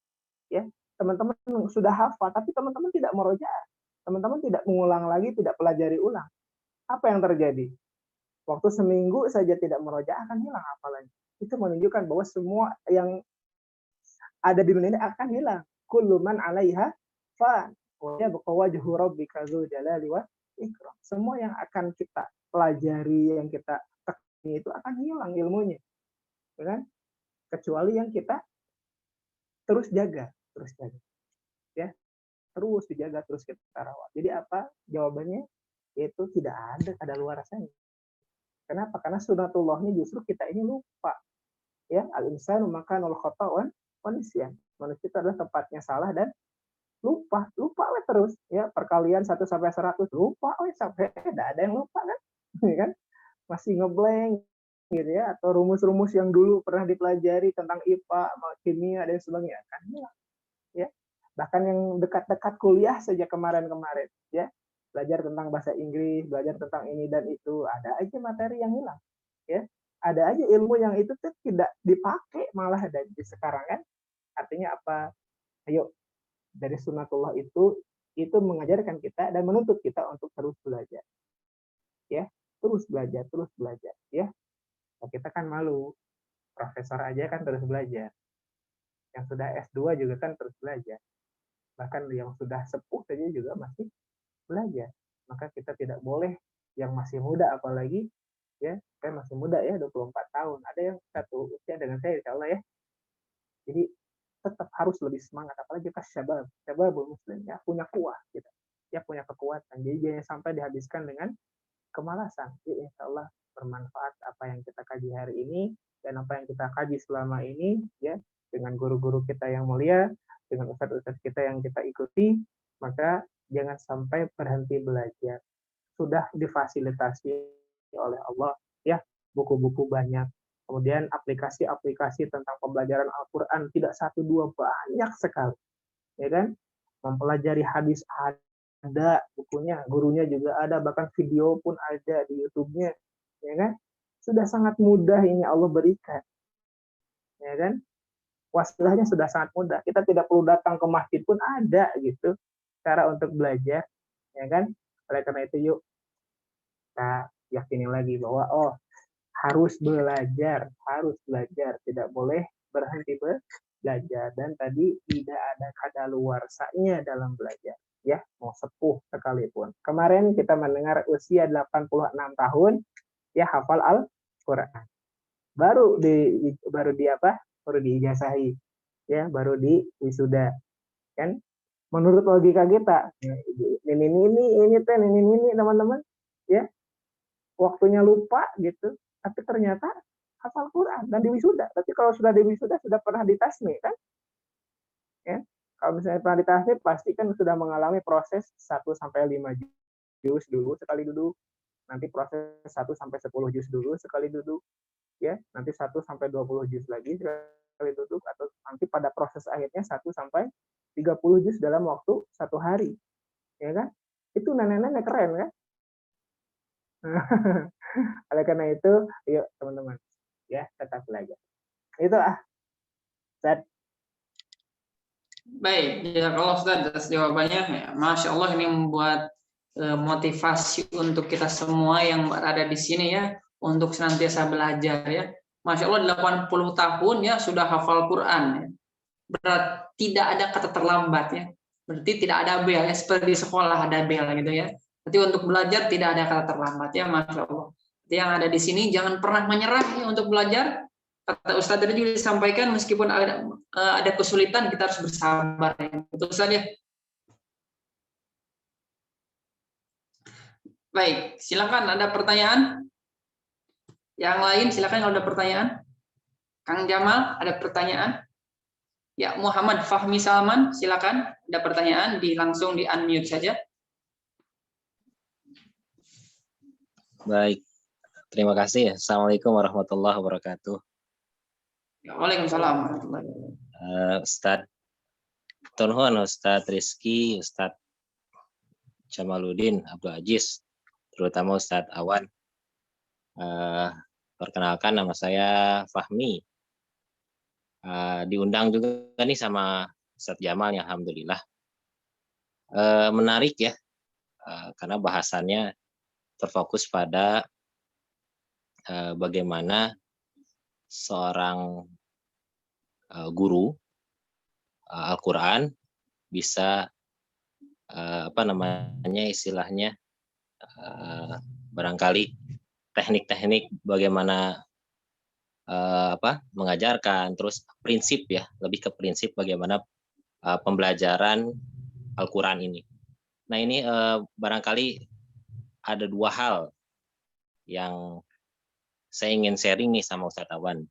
ya. Teman-teman sudah hafal tapi teman-teman tidak murojaah. Teman-teman tidak mengulang lagi, tidak pelajari ulang. Apa yang terjadi? Waktu seminggu saja tidak murojaah akan hilang hafalannya. Itu menunjukkan bahwa semua yang ada di dunia ini akan hilang. Kullu man 'alaiha fan wa yabqa wajhu rabbika dzul jalali wal ikram. Semua yang akan kita pelajari, yang kita tekuni itu akan hilang ilmunya. Ya kan? Kecuali yang kita terus jaga. Ya. Terus dijaga, terus kita rawat. Jadi apa? Jawabannya yaitu tidak ada kadaluarsanya. Kenapa? Karena sunatullahnya justru kita ini lupa. Ya, al-insanu makanul khata'an wa nisyan. Manusia itu adalah tempatnya salah dan lupa terus ya. Perkalian 1 sampai 100 lupa sampai enggak ada yang lupa kan? Ya kan? Masih ngeblank gitu ya, atau rumus-rumus yang dulu pernah dipelajari tentang IPA, kimia dan sebagainya kan hilang. Ya. Bahkan yang dekat-dekat kuliah saja kemarin-kemarin ya. Belajar tentang bahasa Inggris, belajar tentang ini dan itu, ada aja materi yang hilang. Ya. Ada aja ilmu yang itu tuh tidak dipakai malah dan di sekarang kan. Artinya apa? Ayo dari sunatullah itu mengajarkan kita dan menuntut kita untuk terus belajar. Ya, terus belajar ya. Nah, kita kan malu. Profesor aja kan terus belajar. Yang sudah S2 juga kan terus belajar. Bahkan yang sudah sepuh saja juga masih belajar. Maka kita tidak boleh yang masih muda apalagi ya, saya masih muda ya 24 tahun. Ada yang satu usia dengan saya insyaallah ya. Jadi tetap harus lebih semangat apalagi kita syababul muslim ya, punya kuah gitu. Ya punya kekuatan. Jadi jangan sampai dihabiskan dengan kemalasan. Jadi insyaallah bermanfaat apa yang kita kaji hari ini dan apa yang kita kaji selama ini ya, dengan guru-guru kita yang mulia, dengan ustadz-ustadz kita yang kita ikuti, maka jangan sampai berhenti belajar. Sudah difasilitasi oleh Allah ya, buku-buku banyak. Kemudian aplikasi-aplikasi tentang pembelajaran Al-Qur'an tidak 1 2 banyak sekali. Ya kan? Mempelajari hadis ada bukunya, gurunya juga ada, bahkan video pun ada di YouTube-nya. Ya kan? Sudah sangat mudah ini Allah berikan. Ya kan? Wasilahnya sudah sangat mudah. Kita tidak perlu datang ke masjid pun ada gitu cara untuk belajar, ya kan? Oleh karena itu yuk kita yakini lagi bahwa harus belajar, tidak boleh berhenti belajar dan tadi tidak ada kadaluarsanya dalam belajar, ya, mau sepuh sekalipun. Kemarin kita mendengar usia 86 tahun ya hafal Al-Qur'an. Baru diijazahi, ya, baru di wisuda. Kan menurut logika kita, ini teman-teman, ya. Waktunya lupa gitu, tapi ternyata hafal Quran dan di wisuda. Tapi kalau sudah di wisuda sudah pernah ditasmi kan? Ya. Kalau misalnya pernah di tahfidz pasti kan sudah mengalami proses 1 sampai 5 juz dulu sekali duduk, nanti proses 1 sampai 10 juz dulu sekali duduk, ya, nanti 1 sampai 20 juz lagi sekali duduk, atau nanti pada proses akhirnya 1 sampai 30 juz dalam waktu 1 hari, ya kan? Itu nenek-nenek keren kan? Oleh karena itu, yuk teman-teman, ya tetap belajar. Itulah, Ustaz. Baik, ya kalau Ustaz atas jawabannya, ya, Masya Allah ini membuat motivasi untuk kita semua yang berada di sini ya, untuk senantiasa belajar ya. Masya Allah 80 tahun ya sudah hafal Quran ya. Berarti tidak ada kata terlambat ya. Berarti tidak ada bel ya, seperti di sekolah ada bel gitu ya. Berarti untuk belajar tidak ada kata terlambat ya, Masya Allah. Jadi yang ada di sini jangan pernah menyerah ya untuk belajar. Kata Ustadz tadi juga disampaikan meskipun ada kesulitan kita harus bersabar ya. Betul Ustadz ya? Baik, silakan ada pertanyaan? Yang lain silakan kalau ada pertanyaan. Kang Jamal ada pertanyaan? Ya, Muhammad Fahmi Salman silakan ada pertanyaan langsung di unmute saja. Baik, terima kasih. Assalamualaikum warahmatullahi wabarakatuh. Ya, waalaikumsalam warahmatullahi wabarakatuh. Ustadz Turhun, Ustadz Rizky, Ustadz Jamaluddin, Abdul Aziz, terutama Ustadz Awan. Perkenalkan nama saya Fahmi. Diundang juga nih sama Ustadz Jamal, ya, alhamdulillah. Menarik ya, karena bahasannya terfokus pada bagaimana seorang guru Al-Quran bisa istilahnya barangkali teknik-teknik bagaimana mengajarkan, terus prinsip ya, lebih ke prinsip bagaimana pembelajaran Al-Quran ini. Nah ini barangkali ada 2 hal yang saya ingin sharing nih sama Ustadz Awan.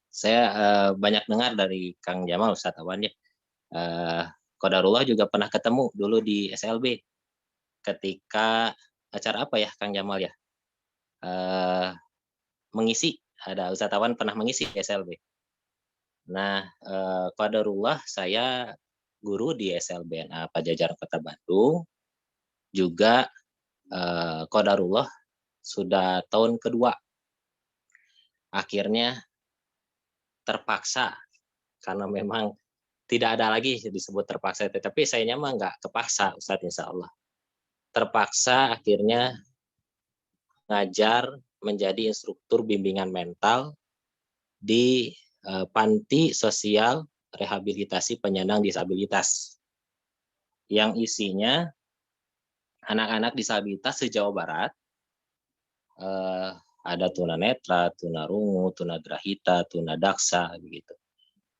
Saya banyak dengar dari Kang Jamal, Ustadz Awan ya. Qadarullah juga pernah ketemu dulu di SLB ketika acara apa ya Kang Jamal ya? Mengisi, ada Ustadz Awan pernah mengisi di SLB. Nah, qadarullah saya guru di SLBNA Pajajaran Kota Bandung, juga qadarullah sudah tahun kedua. Akhirnya terpaksa, karena memang tidak ada lagi disebut terpaksa, tetapi saya mah nggak kepaksa, Ustadz, insya Allah. Terpaksa akhirnya ngajar menjadi instruktur bimbingan mental di Panti Sosial Rehabilitasi Penyandang Disabilitas, yang isinya anak-anak disabilitas se-Jawa Barat. Ada tunanetra, tunarungu, tunagrahita, tunadaksa, begitu.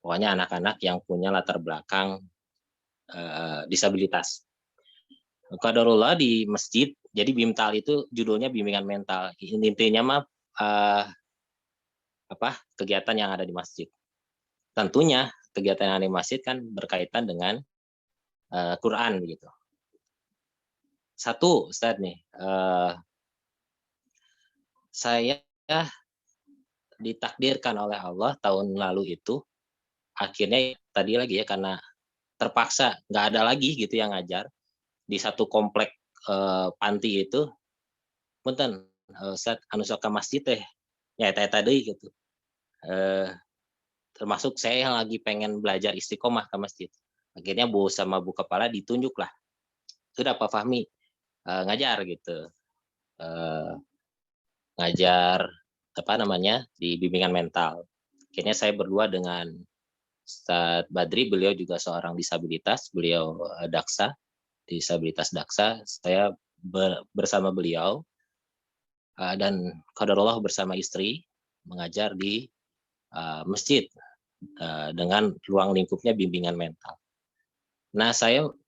Pokoknya anak-anak yang punya latar belakang disabilitas. Qadarullah di masjid, jadi BIMTAL itu judulnya bimbingan mental. Intinya mah kegiatan yang ada di masjid. Tentunya kegiatan yang ada di masjid kan berkaitan dengan Quran gitu. Satu, Ustadz nih, saya ditakdirkan oleh Allah tahun lalu itu, akhirnya tadi lagi ya, karena terpaksa nggak ada lagi gitu yang ngajar di satu komplek panti itu, punten Ustadz anu sok ka masjid teh ya tadi gitu. Termasuk saya yang lagi pengen belajar istiqomah ke masjid. Akhirnya Bu sama Bu Kepala ditunjuk lah. Sudah Pak Fahmi ngajar gitu. Ngajar di bimbingan mental. Akhirnya saya berdua dengan Ustadz Badri, beliau juga seorang disabilitas, beliau daksa, disabilitas daksa. Saya bersama beliau dan qadarullah bersama istri mengajar di masjid dengan ruang lingkupnya bimbingan mental. Nah,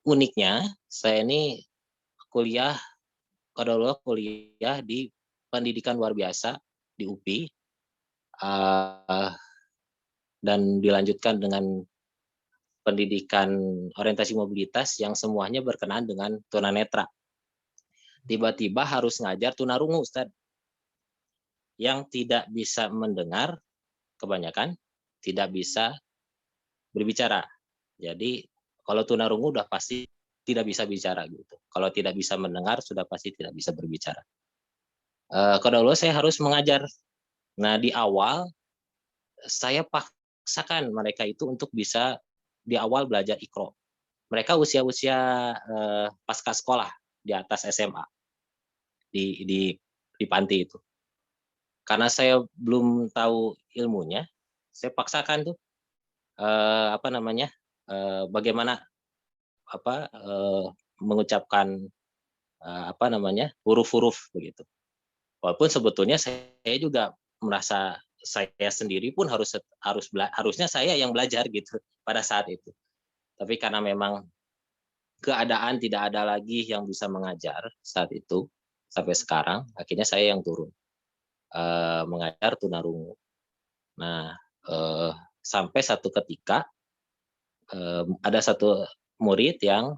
uniknya saya ini qadarullah kuliah di pendidikan luar biasa di UPI, dan dilanjutkan dengan pendidikan orientasi mobilitas yang semuanya berkenaan dengan tunanetra. Tiba-tiba harus ngajar tunarungu, Ustadz. Yang tidak bisa mendengar, kebanyakan tidak bisa berbicara. Jadi kalau tunarungu udah pasti tidak bisa bicara gitu. Kalau tidak bisa mendengar sudah pasti tidak bisa berbicara. Kedahulu saya harus mengajar. Nah di awal saya paksakan mereka itu untuk bisa di awal belajar Iqra. Mereka usia-usia pasca sekolah di atas SMA di panti itu. Karena saya belum tahu ilmunya, saya paksakan tuh bagaimana mengucapkan huruf-huruf begitu. Walaupun sebetulnya saya juga merasa saya sendiri pun harusnya saya yang belajar gitu pada saat itu. Tapi karena memang keadaan tidak ada lagi yang bisa mengajar saat itu sampai sekarang, akhirnya saya yang turun mengajar tunarungu. Nah, sampai satu ketika ada satu murid yang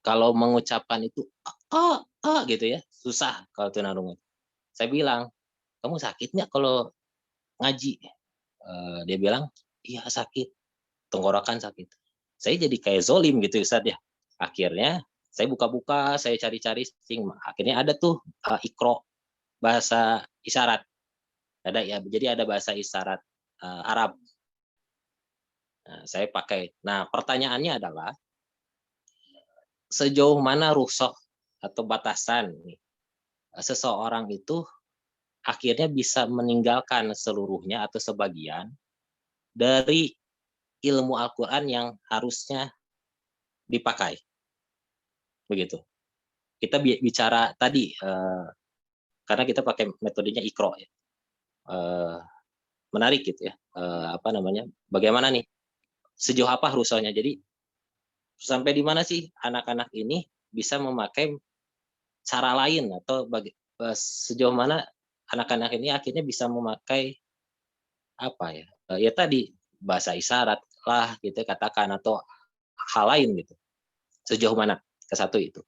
kalau mengucapkan itu gitu ya, susah kalau tunarungu. Saya bilang, kamu sakit nggak kalau ngaji? Dia bilang, iya sakit, tenggorokan sakit. Saya jadi kayak zolim gitu Ustaz ya. Akhirnya saya buka-buka, saya cari-cari, akhirnya ada tuh Iqra bahasa isyarat. Ada ya, jadi ada bahasa isyarat Arab. Nah, saya pakai. Nah, pertanyaannya adalah sejauh mana rukhsah atau batasan seseorang itu akhirnya bisa meninggalkan seluruhnya atau sebagian dari ilmu Al-Qur'an yang harusnya dipakai. Begitu. Kita bicara tadi karena kita pakai metodenya Iqra ya. Menarik gitu ya. Bagaimana nih? Sejauh apa rukhsahnya? Jadi sampai di mana sih anak-anak ini bisa memakai cara lain atau sejauh mana anak-anak ini akhirnya bisa memakai ya tadi bahasa isyarat lah gitu katakan atau hal lain gitu. Sejauh mana ke satu itu?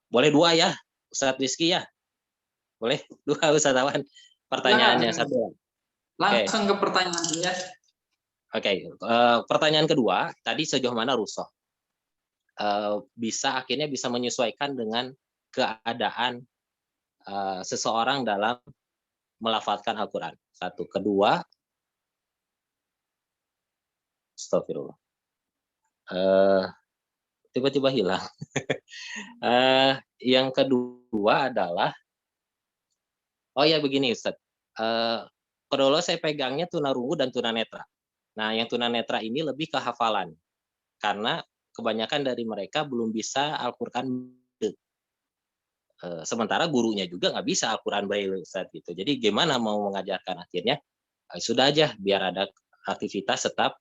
Boleh dua ya, Ustadz Rizky ya? Boleh dua Ustadz Awan? Pertanyaannya satu. Langsung ke pertanyaan ya. Oke, pertanyaan kedua tadi sejauh mana rukhsah bisa akhirnya bisa menyesuaikan dengan keadaan seseorang dalam melafalkan Al-Quran. Satu, kedua, astagfirullah, tiba-tiba hilang. Yang kedua adalah, begini Ustaz, kalau saya pegangnya tunarungu dan tunanetra. Nah, yang tunanetra ini lebih ke hafalan, karena kebanyakan dari mereka belum bisa Al-Quran. Sementara gurunya juga nggak bisa Al-Quran Braille Ustaz gitu. Jadi gimana mau mengajarkan akhirnya? Sudah aja biar ada aktivitas tetap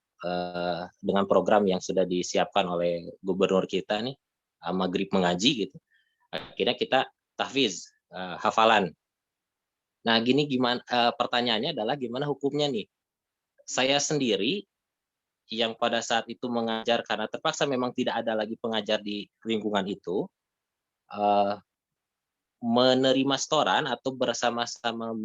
dengan program yang sudah disiapkan oleh gubernur kita nih, Maghrib mengaji gitu. Akhirnya kita tahfiz, hafalan. Nah, gimana pertanyaannya adalah gimana hukumnya nih? Saya sendiri yang pada saat itu mengajar karena terpaksa memang tidak ada lagi pengajar di lingkungan itu, menerima setoran atau bersama-sama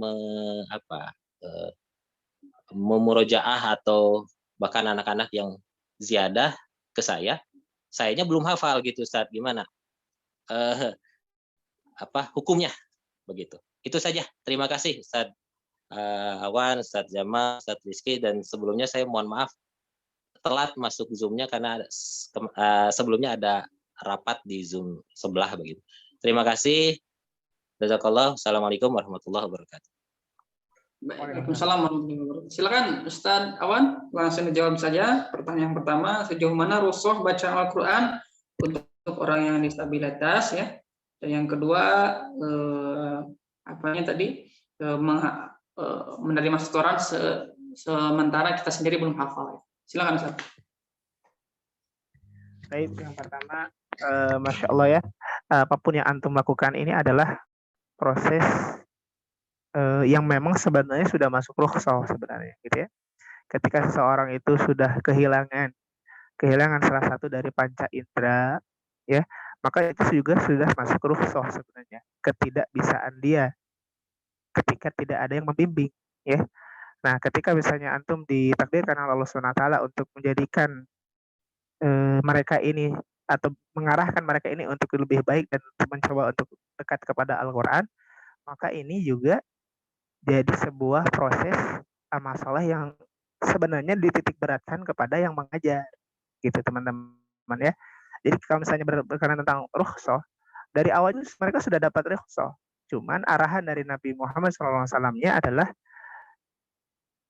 memurojaah atau bahkan anak-anak yang ziyadah ke sayanya belum hafal gitu Ustaz, gimana hukumnya begitu. Itu saja. Terima kasih Ustaz Awan, Ustaz Jamal, Ustaz Rizky, dan sebelumnya saya mohon maaf telat masuk Zoom-nya karena sebelumnya ada rapat di Zoom sebelah begitu. Terima kasih. Jazakallah. Assalamualaikum warahmatullahi wabarakatuh. Waalaikumsalam warahmatullahi wabarakatuh. Silakan Ustaz Awan, langsung dijawab saja. Pertanyaan pertama, sejauh mana rukhsah baca Al-Quran untuk orang yang disabilitas ya? Dan yang kedua, menerima setoran sementara kita sendiri belum hafal. Silakan Ustaz. Baik, yang pertama, Masya Allah ya, apapun yang antum lakukan ini adalah proses yang memang sebenarnya sudah masuk rukhsah sebenarnya, gitu ya. Ketika seseorang itu sudah kehilangan kehilangan salah satu dari panca indera, ya, maka itu juga sudah masuk rukhsah sebenarnya, ketidakbisaan dia ketika tidak ada yang membimbing, ya. Nah, ketika misalnya antum ditakdirkan oleh Allah Subhanahu wa taala untuk menjadikan mereka ini atau mengarahkan mereka ini untuk lebih baik dan mencoba untuk dekat kepada Al-Qur'an, maka ini juga jadi sebuah proses masalah yang sebenarnya dititik beratkan kepada yang mengajar, gitu teman-teman ya. Jadi kalau misalnya berkenaan tentang rukhsah, dari awal mereka sudah dapat rukhsah. Cuman arahan dari Nabi Muhammad SAW-nya adalah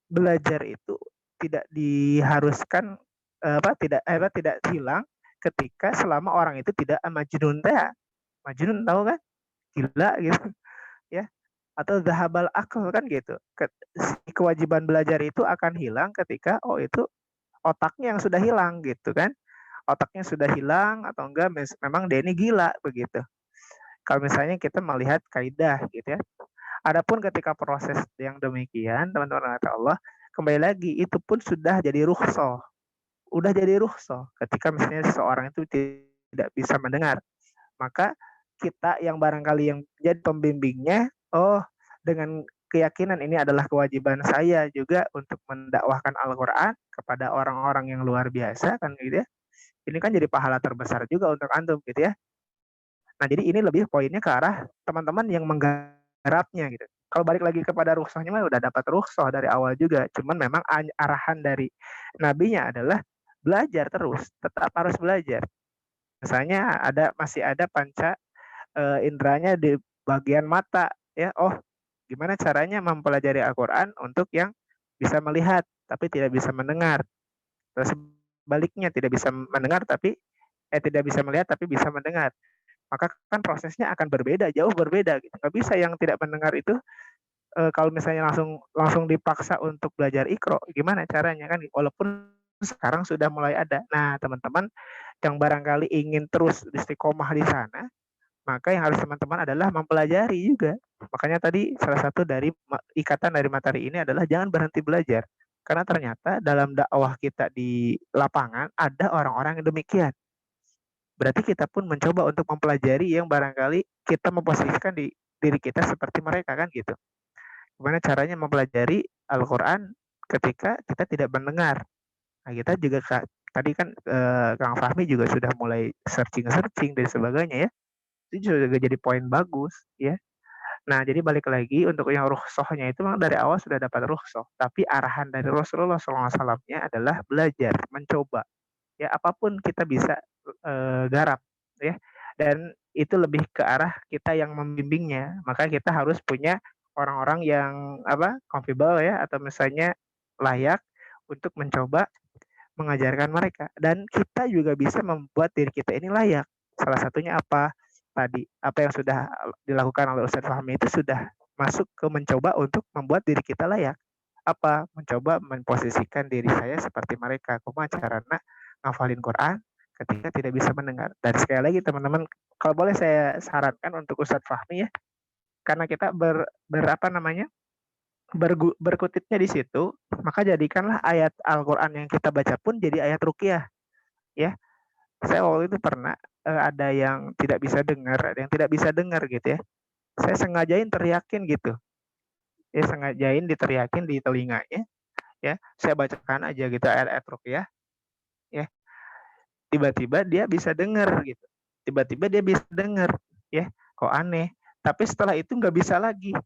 belajar itu tidak diharuskan tidak hilang ketika selama orang itu tidak majnun teh. Majnun tahu kan? Gila gitu ya. Atau zahabal akal kan gitu. Kewajiban belajar itu akan hilang ketika itu otaknya yang sudah hilang gitu kan. Otaknya sudah hilang atau enggak memang dia ini gila begitu. Kalau misalnya kita melihat kaidah gitu ya. Adapun ketika proses yang demikian, teman-teman kata Allah, kembali lagi itu pun sudah jadi rukhsah. Udah jadi rukhsah ketika misalnya seseorang itu tidak bisa mendengar. Maka kita yang barangkali yang jadi pembimbingnya, dengan keyakinan ini adalah kewajiban saya juga untuk mendakwahkan Al-Qur'an kepada orang-orang yang luar biasa kan gitu ya. Ini kan jadi pahala terbesar juga untuk antum gitu ya. Nah, jadi ini lebih poinnya ke arah teman-teman yang menggarapnya gitu. Kalau balik lagi kepada rukhsahnya mah udah dapat rukhsah dari awal juga. Cuman memang arahan dari nabinya adalah belajar terus, tetap harus belajar. Misalnya masih ada panca inderanya di bagian mata ya. Gimana caranya mempelajari Al-Qur'an untuk yang bisa melihat tapi tidak bisa mendengar. Terus sebaliknya tidak bisa mendengar tapi tidak bisa melihat tapi bisa mendengar. Maka kan prosesnya akan berbeda, jauh berbeda gitu. Nggak bisa yang tidak mendengar itu kalau misalnya langsung dipaksa untuk belajar Iqra, gimana caranya kan? Walaupun sekarang sudah mulai ada. Nah, teman-teman yang barangkali ingin terus istiqomah di sana, maka yang harus teman-teman adalah mempelajari juga. Makanya tadi salah satu dari ikatan dari materi ini adalah jangan berhenti belajar. Karena ternyata dalam dakwah kita di lapangan ada orang-orang yang demikian. Berarti kita pun mencoba untuk mempelajari yang barangkali kita memposisikan di diri kita seperti mereka kan gitu. Gimana caranya mempelajari Al-Qur'an ketika kita tidak mendengar. Nah, kita juga tadi kan Kang Fahmi juga sudah mulai searching dan sebagainya ya. Itu juga jadi poin bagus ya. Nah, jadi balik lagi untuk yang rukhsahnya itu memang dari awal sudah dapat rukhsah, tapi arahan dari Rasulullah SAW-nya adalah belajar, mencoba. Ya, apapun kita bisa garap ya. Dan itu lebih ke arah kita yang membimbingnya. Maka kita harus punya orang-orang yang capable ya atau misalnya layak untuk mencoba mengajarkan mereka dan kita juga bisa membuat diri kita ini layak. Salah satunya apa? Tadi apa yang sudah dilakukan oleh Ustadz Fahmi itu sudah masuk ke mencoba untuk membuat diri kita layak. Apa? Mencoba memposisikan diri saya seperti mereka. Kumaha carana ngafalin Quran ketika tidak bisa mendengar. Dan sekali lagi teman-teman, kalau boleh saya sarankan untuk Ustadz Fahmi ya, karena kita berkutipnya di situ, maka jadikanlah ayat Al-Qur'an yang kita baca pun jadi ayat ruqyah ya. Saya waktu itu pernah ada yang tidak bisa dengar, ada yang tidak bisa dengar gitu ya. Saya sengajain teriakin gitu. Ya sengajain diteriakin di telinganya ya. Saya bacakan aja gitu ayat-ayat ruqyah ya. Tiba-tiba dia bisa dengar gitu. Tiba-tiba dia bisa dengar ya. Kok aneh. Tapi setelah itu nggak bisa lagi.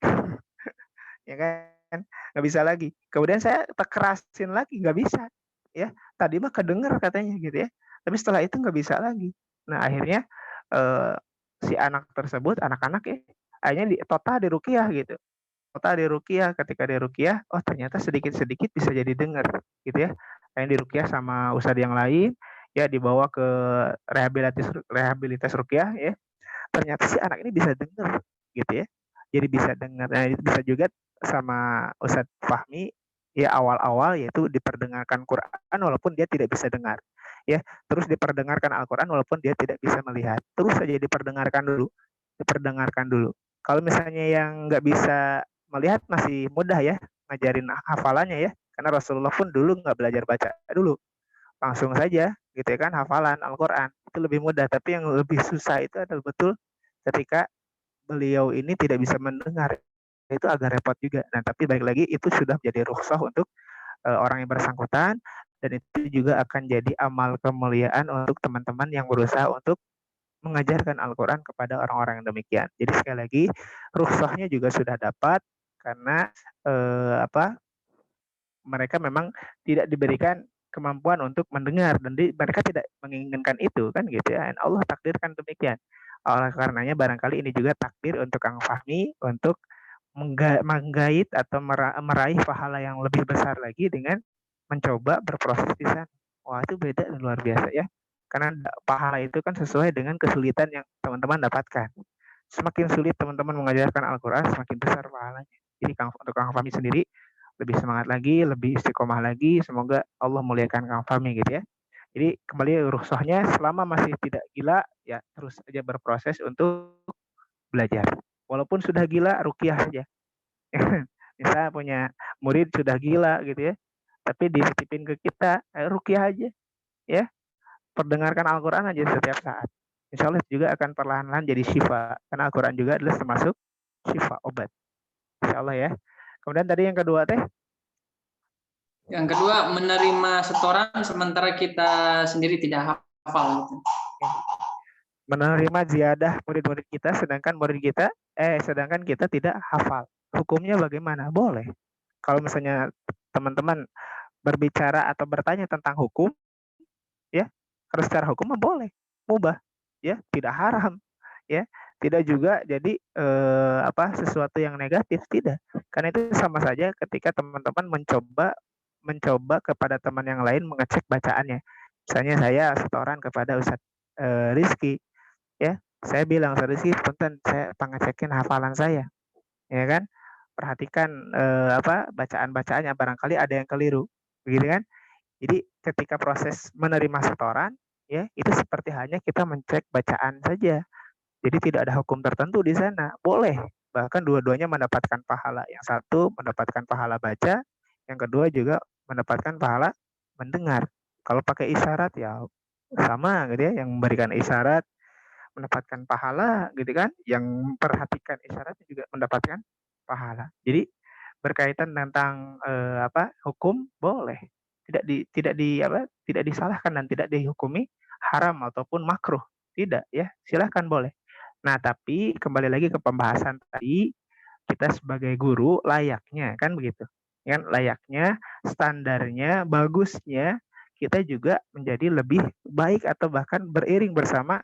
Ya kan nggak bisa lagi. Kemudian saya kerasin lagi nggak bisa ya. Tadi mah kedenger katanya gitu ya. Tapi setelah itu nggak bisa lagi. Nah akhirnya si anak-anak ya, akhirnya total diruqyah gitu. Total diruqyah, ketika diruqyah, ternyata sedikit-sedikit bisa jadi dengar gitu ya. Akhirnya diruqyah sama ustadz yang lain, ya dibawa ke rehabilitas ruqyah ya. Ternyata si anak ini bisa dengar gitu ya. Jadi bisa dengar. Nah, bisa juga sama Ustadz Fahmi ya awal-awal yaitu diperdengarkan Quran walaupun dia tidak bisa dengar ya, terus diperdengarkan Al-Quran walaupun dia tidak bisa melihat, terus saja diperdengarkan dulu. Kalau misalnya yang nggak bisa melihat masih mudah ya ngajarin hafalannya ya, karena Rasulullah pun dulu nggak belajar baca dulu, langsung saja gitu ya kan, hafalan Al-Qur'an itu lebih mudah, tapi yang lebih susah itu adalah betul ketika beliau ini tidak bisa mendengar, itu agak repot juga. Nah, tapi balik lagi itu sudah menjadi rukhsah untuk orang yang bersangkutan, dan itu juga akan jadi amal kemuliaan untuk teman-teman yang berusaha untuk mengajarkan Al-Quran kepada orang-orang yang demikian. Jadi sekali lagi rukhsahnya juga sudah dapat karena mereka memang tidak diberikan kemampuan untuk mendengar dan mereka tidak menginginkan itu kan gitu ya. Dan Allah takdirkan demikian. Oleh karenanya barangkali ini juga takdir untuk Kang Fahmi untuk menggait atau meraih pahala yang lebih besar lagi dengan mencoba berproses di sana. Wah, itu beda dan luar biasa ya. Karena pahala itu kan sesuai dengan kesulitan yang teman-teman dapatkan. Semakin sulit teman-teman mengajarkan Al-Quran, semakin besar pahalanya. Jadi untuk Kang Fahmi sendiri, lebih semangat lagi, lebih istiqomah lagi. Semoga Allah muliakan Kang Fahmi gitu ya. Jadi kembali rukhsahnya selama masih tidak gila, ya terus aja berproses untuk belajar. Walaupun sudah gila, ruqyah saja. Misalnya punya murid sudah gila gitu ya, tapi dititipin ke kita, ruqyah aja ya. Perdengarkan Al-Quran aja setiap saat. Insya Allah juga akan perlahan-lahan jadi syifa. Karena Al-Quran juga adalah termasuk syifa, obat. Insya Allah ya. Kemudian tadi yang kedua teh? Yang kedua, menerima setoran sementara kita sendiri tidak hafal. Menerima ziyadah murid-murid kita sedangkan kita tidak hafal. Hukumnya bagaimana? Boleh. Kalau misalnya teman-teman berbicara atau bertanya tentang hukum, ya, harus secara hukum boleh, mubah, ya, tidak haram, ya, tidak juga jadi sesuatu yang negatif, tidak. Karena itu sama saja ketika teman-teman mencoba kepada teman yang lain mengecek bacaannya. Misalnya saya setoran kepada Ustadz Rizky, ya, saya bilang Ustadz Rizky, punten saya pengecekin hafalan saya, ya kan? Perhatikan bacaan-bacaannya, barangkali ada yang keliru, begitu kan? Jadi ketika proses menerima setoran, ya itu seperti hanya kita mencek bacaan saja. Jadi tidak ada hukum tertentu di sana. Boleh. Bahkan dua-duanya mendapatkan pahala. Yang satu mendapatkan pahala baca, yang kedua juga mendapatkan pahala mendengar. Kalau pakai isyarat ya sama gitu ya, yang memberikan isyarat mendapatkan pahala gitu kan, yang memperhatikan isyaratnya juga mendapatkan pahala. Jadi berkaitan tentang hukum boleh, tidak disalahkan dan tidak dihukumi haram ataupun makruh, tidak ya, silahkan boleh. Nah tapi kembali lagi ke pembahasan tadi, kita sebagai guru layaknya kan begitu kan, layaknya standarnya bagusnya kita juga menjadi lebih baik atau bahkan beriring bersama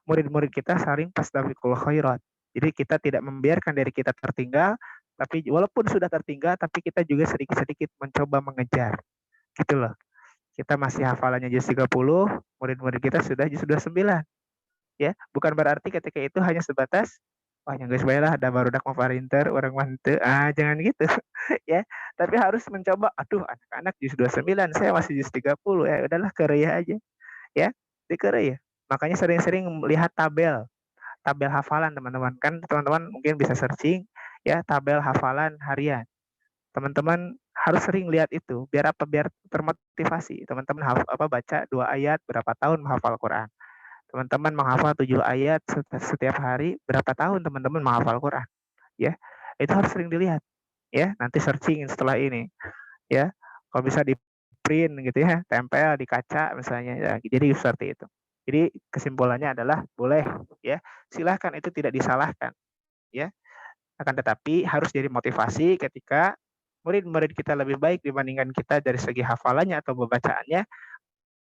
murid-murid kita saling fastabiqul khairat. Jadi kita tidak membiarkan diri kita tertinggal, tapi walaupun sudah tertinggal, tapi kita juga sedikit-sedikit mencoba mengejar. Gitu loh. Kita masih hafalannya juz 30, murid-murid kita sudah juz 29. Ya, bukan berarti ketika itu hanya sebatas wah yang guys baiklah ada barudak mau parinter orang manteu. Jangan gitu. Ya, tapi harus mencoba, aduh anak-anak juz 29, saya masih juz 30, ya udahlah kereya aja. Ya, dikereya. Makanya sering-sering melihat tabel hafalan teman-teman. Kan teman-teman mungkin bisa searching ya tabel hafalan harian. Teman-teman harus sering lihat itu biar apa? Biar termotivasi. Teman-teman baca 2 ayat berapa tahun menghafal Quran. Teman-teman menghafal 7 ayat setiap hari, berapa tahun teman-teman menghafal Quran. Ya, itu harus sering dilihat. Ya, nanti searching setelah ini. Ya, kalau bisa di print gitu ya, tempel di kaca misalnya. Ya, jadi seperti itu. Jadi kesimpulannya adalah boleh ya, silahkan, itu tidak disalahkan. Ya, akan tetapi harus jadi motivasi ketika murid-murid kita lebih baik dibandingkan kita dari segi hafalannya atau pembacaannya,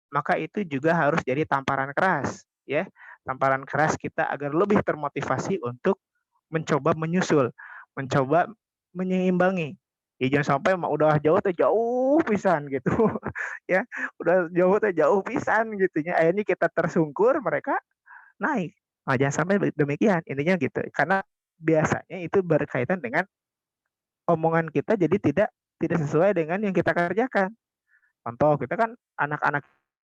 maka itu juga harus jadi tamparan keras ya, tamparan keras kita agar lebih termotivasi untuk mencoba menyusul, mencoba menyeimbangi. Ya jangan sampai udah jauh pisan gitu ya, udah jauh pisan gitu ya, akhirnya kita tersungkur, mereka naik. Nah, jangan sampai demikian, intinya gitu. Karena biasanya itu berkaitan dengan omongan kita jadi tidak sesuai dengan yang kita kerjakan. Contoh, kita kan anak-anak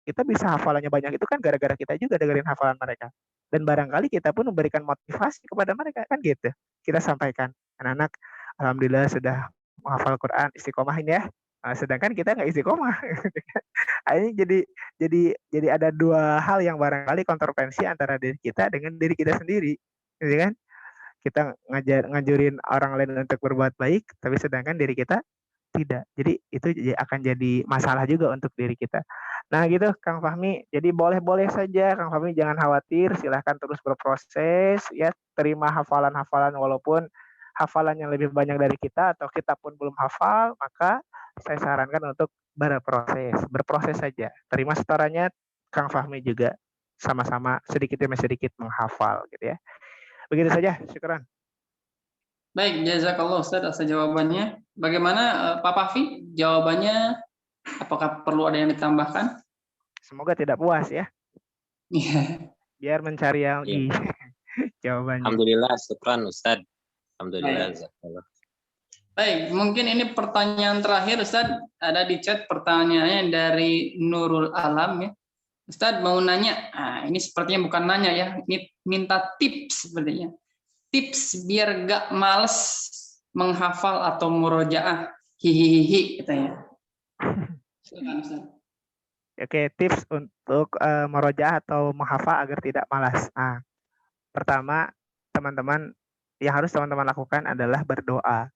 kita bisa hafalannya banyak itu kan gara-gara kita juga dengerin hafalan mereka. Dan barangkali kita pun memberikan motivasi kepada mereka kan gitu. Kita sampaikan, anak-anak alhamdulillah sudah menghafal Quran, istiqomahin ya. Sedangkan kita nggak istiqomah. Ini jadi ada dua hal yang barangkali kontroversi antara diri kita dengan diri kita sendiri, gitu kan? Kita ngajurin orang lain untuk berbuat baik, tapi sedangkan diri kita tidak. Jadi itu akan jadi masalah juga untuk diri kita. Nah gitu Kang Fahmi. Jadi boleh-boleh saja Kang Fahmi, jangan khawatir, silahkan terus berproses ya, terima hafalan-hafalan walaupun hafalan yang lebih banyak dari kita atau kita pun belum hafal, maka saya sarankan untuk berproses saja. Terima setorannya Kang Fahmi juga, sama-sama sedikit demi sedikit menghafal gitu ya. Begitu saja, syukuran. Baik, jazakallah Ustaz atas jawabannya. Bagaimana Pak Pafi? Jawabannya apakah perlu ada yang ditambahkan? Semoga tidak puas ya. Iya. Biar mencari yang Iya. jawabannya. Alhamdulillah, syukran Ustaz. Alhamdulillah. Baik. jazakallah. Baik, mungkin ini pertanyaan terakhir Ustaz. Ada di chat pertanyaannya dari Nurul Alam ya. Ustaz mau nanya, ini sepertinya bukan nanya ya, ini minta tips sepertinya. Tips biar gak males menghafal atau murojaah. Hihihi katanya. Silakan Ustaz. Oke, tips untuk murojaah atau menghafal agar tidak malas. Nah, pertama, teman-teman yang harus teman-teman lakukan adalah berdoa.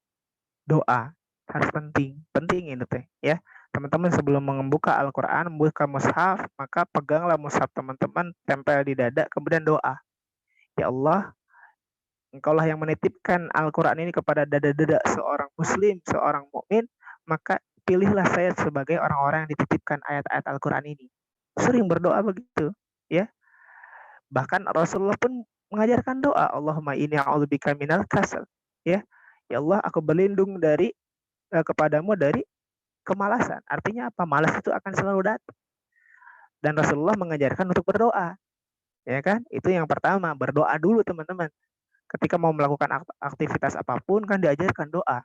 Doa harus penting ini teh ya. Teman-teman sebelum membuka Al-Qur'an, membuka mushaf, maka peganglah mushaf teman-teman, tempel di dada, kemudian doa. Ya Allah, Engkaulah yang menitipkan Al-Qur'an ini kepada dada-dada seorang muslim, seorang mukmin, maka pilihlah saya sebagai orang-orang yang dititipkan ayat-ayat Al-Qur'an ini. Sering berdoa begitu, ya. Bahkan Rasulullah pun mengajarkan doa, Allahumma inni a'udzubika minal kasal. Ya. Ya Allah, aku berlindung kepadamu dari kemalasan. Artinya apa? Malas itu akan selalu datang. Dan Rasulullah mengajarkan untuk berdoa. Ya kan? Itu yang pertama, berdoa dulu teman-teman. Ketika mau melakukan aktivitas apapun kan diajarkan doa.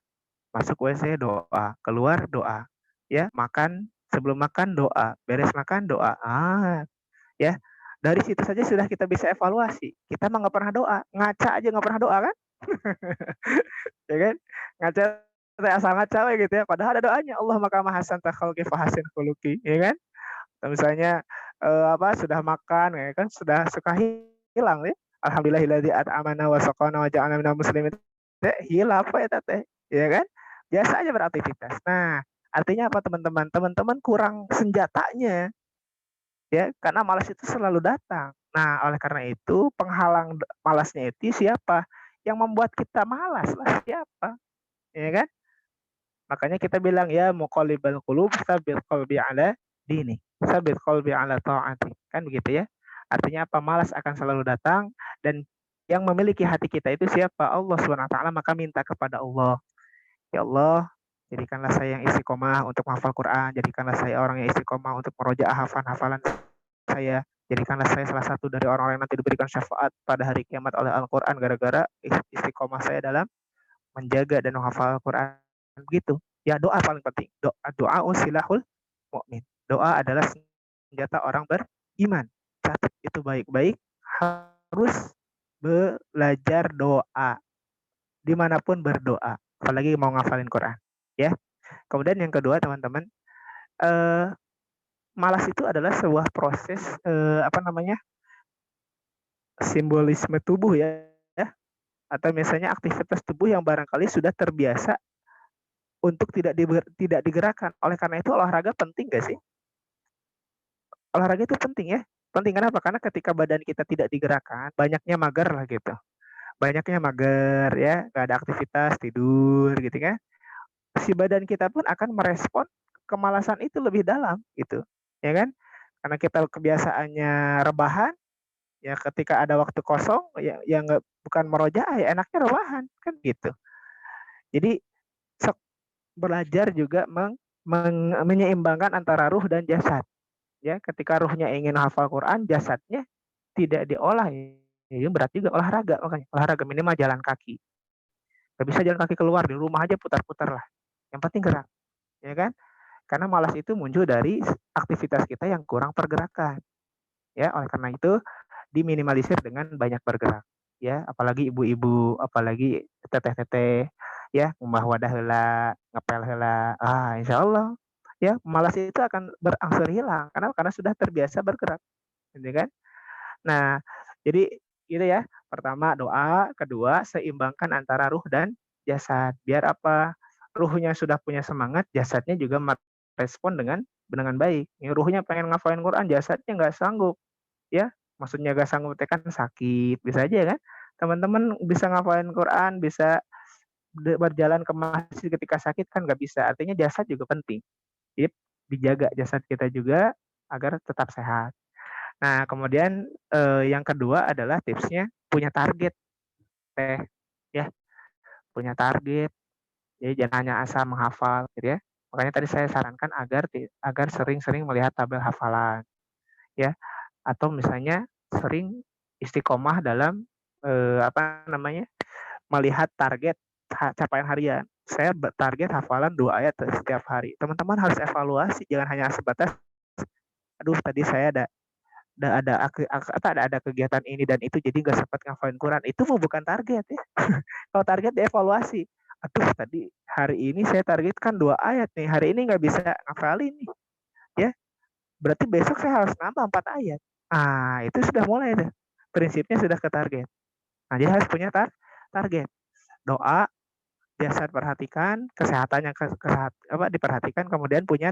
Masuk WC doa, keluar doa. Ya, makan, sebelum makan doa, beres makan doa. Ya. Dari situ saja sudah kita bisa evaluasi. Kita mah nggak pernah doa, ngaca aja nggak pernah doa kan? Ya kan? Ngaca asal ngaca gitu ya. Padahal ada doanya, Allah maka mahasan takhalqi fahasin khuluqi, ya kan? Atau misalnya sudah makan ya kan, sudah suka hilang ya. Alhamdulillahilladzi at'amana wa saqana wa ja'alna minal muslimin. Hilang apa ya teh? Ya kan? Biasa aja beraktivitas. Nah, artinya apa teman-teman? Teman-teman kurang senjatanya. Ya, karena malas itu selalu datang. Nah, oleh karena itu penghalang malasnya itu siapa? Yang membuat kita malas lah siapa? Ya kan? Makanya kita bilang ya muqallibal qulub tsabbit qalbi ala dini. Tsabbit qalbi ala ta'ati. Kan begitu ya. Artinya apa? Malas akan selalu datang dan yang memiliki hati kita itu siapa? Allah Subhanahu wa taala, maka minta kepada Allah. Ya Allah, jadikanlah saya yang istiqomah untuk menghafal Quran, jadikanlah saya orang yang istiqomah untuk merojaah hafalan saya, jadikanlah saya salah satu dari orang-orang yang nanti diberikan syafaat pada hari kiamat oleh Al-Quran gara-gara istiqomah saya dalam menjaga dan menghafal Al-Quran. Begitu. Ya, doa paling penting. Doa silahul mukmin. Doa adalah senjata orang beriman. Catat itu baik-baik. Harus belajar doa. Dimanapun berdoa. Apalagi mau ngafalin Quran. Ya. Kemudian yang kedua teman-teman, malas itu adalah sebuah proses simbolisme tubuh ya, atau misalnya aktivitas tubuh yang barangkali sudah terbiasa untuk tidak digerakkan. Oleh karena itu olahraga penting gak sih? Olahraga itu penting ya. Penting kenapa? Karena ketika badan kita tidak digerakkan, banyaknya mager lah gitu. Banyaknya mager ya, gak ada aktivitas, tidur gitu kan. Si badan kita pun akan merespon kemalasan itu lebih dalam gitu. Ya kan? Karena kita kebiasaannya rebahan, ya ketika ada waktu kosong ya nggak, bukan merojaah ya enaknya rebahan kan gitu. Jadi belajar juga menyeimbangkan antara ruh dan jasad. Ya, ketika ruhnya ingin hafal Quran, jasadnya tidak diolah. Ya, berat juga olahraga, makanya olahraga minimal jalan kaki. Gak bisa jalan kaki keluar, di rumah aja putar-putar lah. Yang penting gerak, ya kan? Karena malas itu muncul dari aktivitas kita yang kurang pergerakan. Ya, oleh karena itu diminimalisir dengan banyak bergerak. Ya, apalagi ibu-ibu, apalagi teteh-teteh ya ngumbah wadah heula, ngepel heula. Insya Allah ya malas itu akan berangsur hilang karena sudah terbiasa bergerak, gitu kan? Nah, jadi gitu ya. Pertama doa, kedua seimbangkan antara ruh dan jasad. Biar apa? Ruhnya sudah punya semangat, jasadnya juga merespon dengan baik. Ya, ruhnya pengen ngafalin Quran, jasadnya nggak sanggup, ya. Maksudnya nggak sanggup itu kan sakit, bisa aja kan? Teman-teman bisa ngafalin Quran, bisa berjalan ke masjid ketika sakit kan nggak bisa. Artinya jasad juga penting. Jadi dijaga jasad kita juga agar tetap sehat. Nah, kemudian yang kedua adalah tipsnya punya target, teh, ya, punya target. Jadi jangan hanya asal menghafal, gitu ya. Makanya tadi saya sarankan agar sering-sering melihat tabel hafalan, ya, atau misalnya sering istiqomah dalam apa namanya, melihat target capaian harian. Saya target hafalan 2 ayat setiap hari. Teman-teman harus evaluasi, jangan hanya sebatas, aduh tadi saya ada kegiatan ini dan itu jadi nggak sempat ngafalin Quran. Itu bukan target ya. Kalau target dievaluasi. Aduh tadi hari ini saya targetkan 2 ayat nih. Hari ini nggak bisa ngafalin nih. Ya, berarti besok saya harus nambah 4 ayat. Itu sudah mulai deh. Prinsipnya sudah ke target. Nah, jadi harus punya target. Doa, jasad perhatikan, kesehatannya diperhatikan, kemudian punya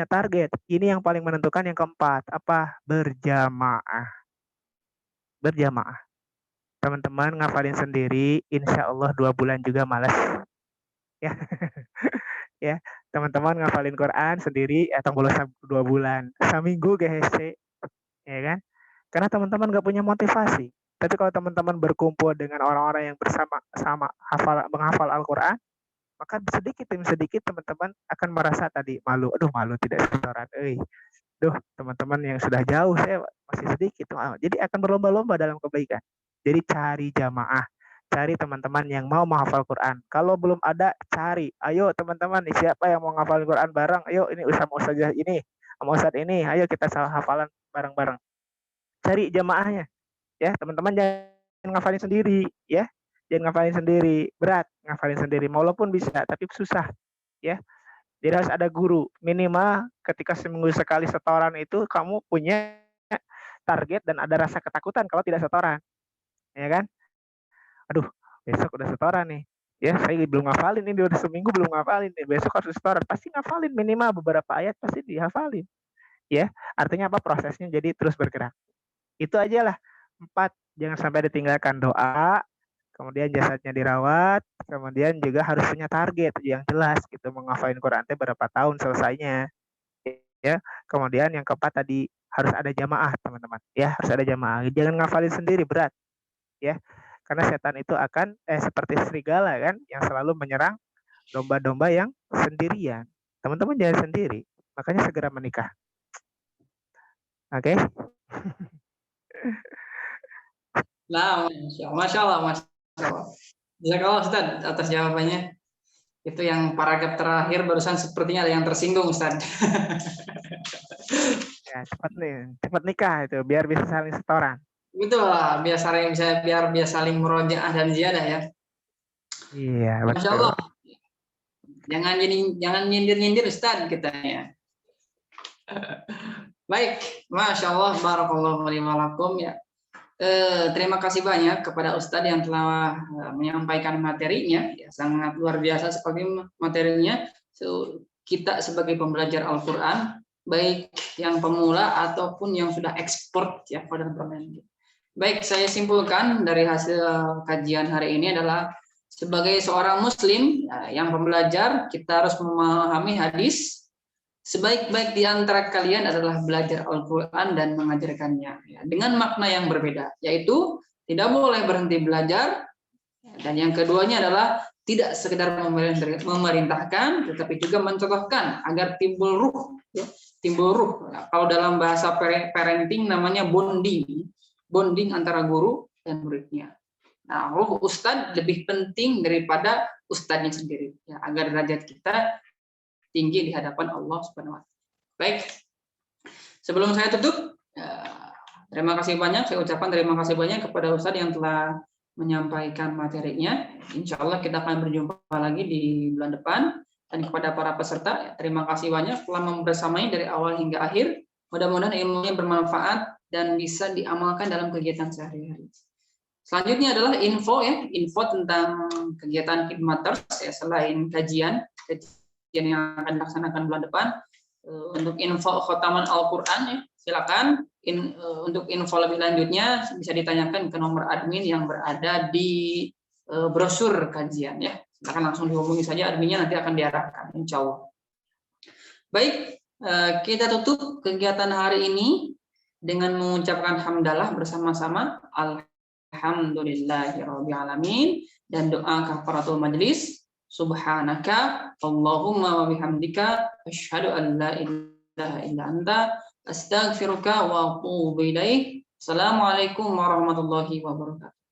target. Ini yang paling menentukan yang keempat, apa? Berjamaah. Teman-teman ngafalin sendiri, insya Allah 2 bulan juga malas. Ya, ya. Teman-teman ngafalin Quran sendiri, atau boleh 2 bulan, seminggu GHC, ya kan? Karena teman-teman nggak punya motivasi. Tapi kalau teman-teman berkumpul dengan orang-orang yang sama menghafal Al-Quran, maka sedikit demi sedikit teman-teman akan merasa tadi malu. Aduh malu tidak setoran. Duh teman-teman yang sudah jauh saya masih sedikit. Jadi akan berlomba-lomba dalam kebaikan. Jadi cari jamaah. Cari teman-teman yang mau menghafal Quran. Kalau belum ada, cari. Ayo teman-teman, siapa yang mau menghafal Quran bareng? Ayo ini ustazah ini, sama ustadz ini. Ayo kita hafalan bareng-bareng. Cari jamaahnya. Ya teman-teman jangan ngafalin sendiri. Ya jangan ngafalin sendiri. Berat ngafalin sendiri. Walaupun bisa, tapi susah. Ya. Jadi harus ada guru. Minimal ketika seminggu sekali setoran itu kamu punya target dan ada rasa ketakutan kalau tidak setoran. Ya kan? Aduh, besok udah setoran nih. Ya, saya belum ngafalin ini, udah seminggu belum ngafalin nih. Besok harus setoran. Pasti ngafalin minimal beberapa ayat pasti dihafalin. Ya, artinya apa? Prosesnya jadi terus bergerak. Itu aja lah. 4, jangan sampai ditinggalkan doa, kemudian jasadnya dirawat, kemudian juga harus punya target yang jelas gitu, menghafalin Quran berapa tahun selesainya. Ya, kemudian yang keempat tadi harus ada jamaah, teman-teman. Ya, harus ada jamaah. Jangan ngafalin sendiri, berat. Ya. Karena setan itu akan seperti serigala kan yang selalu menyerang domba-domba yang sendirian. Teman-teman jangan sendiri. Makanya segera menikah. Oke? Nah, Masya Allah. Jazakallah Ustaz atas jawabannya. Itu yang paragraf terakhir barusan sepertinya ada yang tersinggung Ustaz. Ya, cepat nikah itu biar bisa saling setoran. Itu lah, biar saling murojaah dan ziyadah ya. Iya, betul. Masya Allah. Jangan nyindir-nyindir Ustaz kita ya. Baik, Masya Allah, barakallahu lakum ya. Terima kasih banyak kepada Ustadz yang telah menyampaikan materinya, ya, sangat luar biasa seperti materinya. Kita sebagai pembelajar Al-Quran, baik yang pemula ataupun yang sudah expert ya pada permainan. Baik, saya simpulkan dari hasil kajian hari ini adalah sebagai seorang Muslim yang pembelajar, kita harus memahami hadis. Sebaik-baik di antara kalian adalah belajar Al-Quran dan mengajarkannya ya, dengan makna yang berbeda, yaitu tidak boleh berhenti belajar, dan yang keduanya adalah tidak sekedar memerintahkan, tetapi juga mencontohkan agar timbul ruh. Ya, timbul ruh. Kalau dalam bahasa parenting namanya bonding antara guru dan muridnya. Nah, ruh ustadz lebih penting daripada ustadznya sendiri, ya, agar derajat kita tinggi di hadapan Allah Subhanahu wa Ta'ala. Baik, sebelum saya tutup, terima kasih banyak. Saya ucapkan terima kasih banyak kepada Ustadz yang telah menyampaikan materinya. Insya Allah kita akan berjumpa lagi di bulan depan. Dan kepada para peserta, terima kasih banyak telah membersamai dari awal hingga akhir. Mudah-mudahan ilmunya bermanfaat dan bisa diamalkan dalam kegiatan sehari-hari. Selanjutnya adalah info tentang kegiatan Khidmaters ya, selain kajian yang akan dilaksanakan bulan depan. Untuk info khotaman Al-Quran ya, silakan. Untuk info lebih lanjutnya bisa ditanyakan ke nomor admin yang berada di brosur kajian ya. Silakan langsung dihubungi saja adminnya, nanti akan diarahkan insya Allah. Baik, kita tutup kegiatan hari ini dengan mengucapkan hamdalah bersama-sama alhamdulillahirabbil alamin dan doa kafaratul majlis. Subhanaka Allahumma wa bihamdika asyhadu an la ilaha illa anta astaghfiruka wa atubu ilaik. Assalamualaikum warahmatullahi wabarakatuh.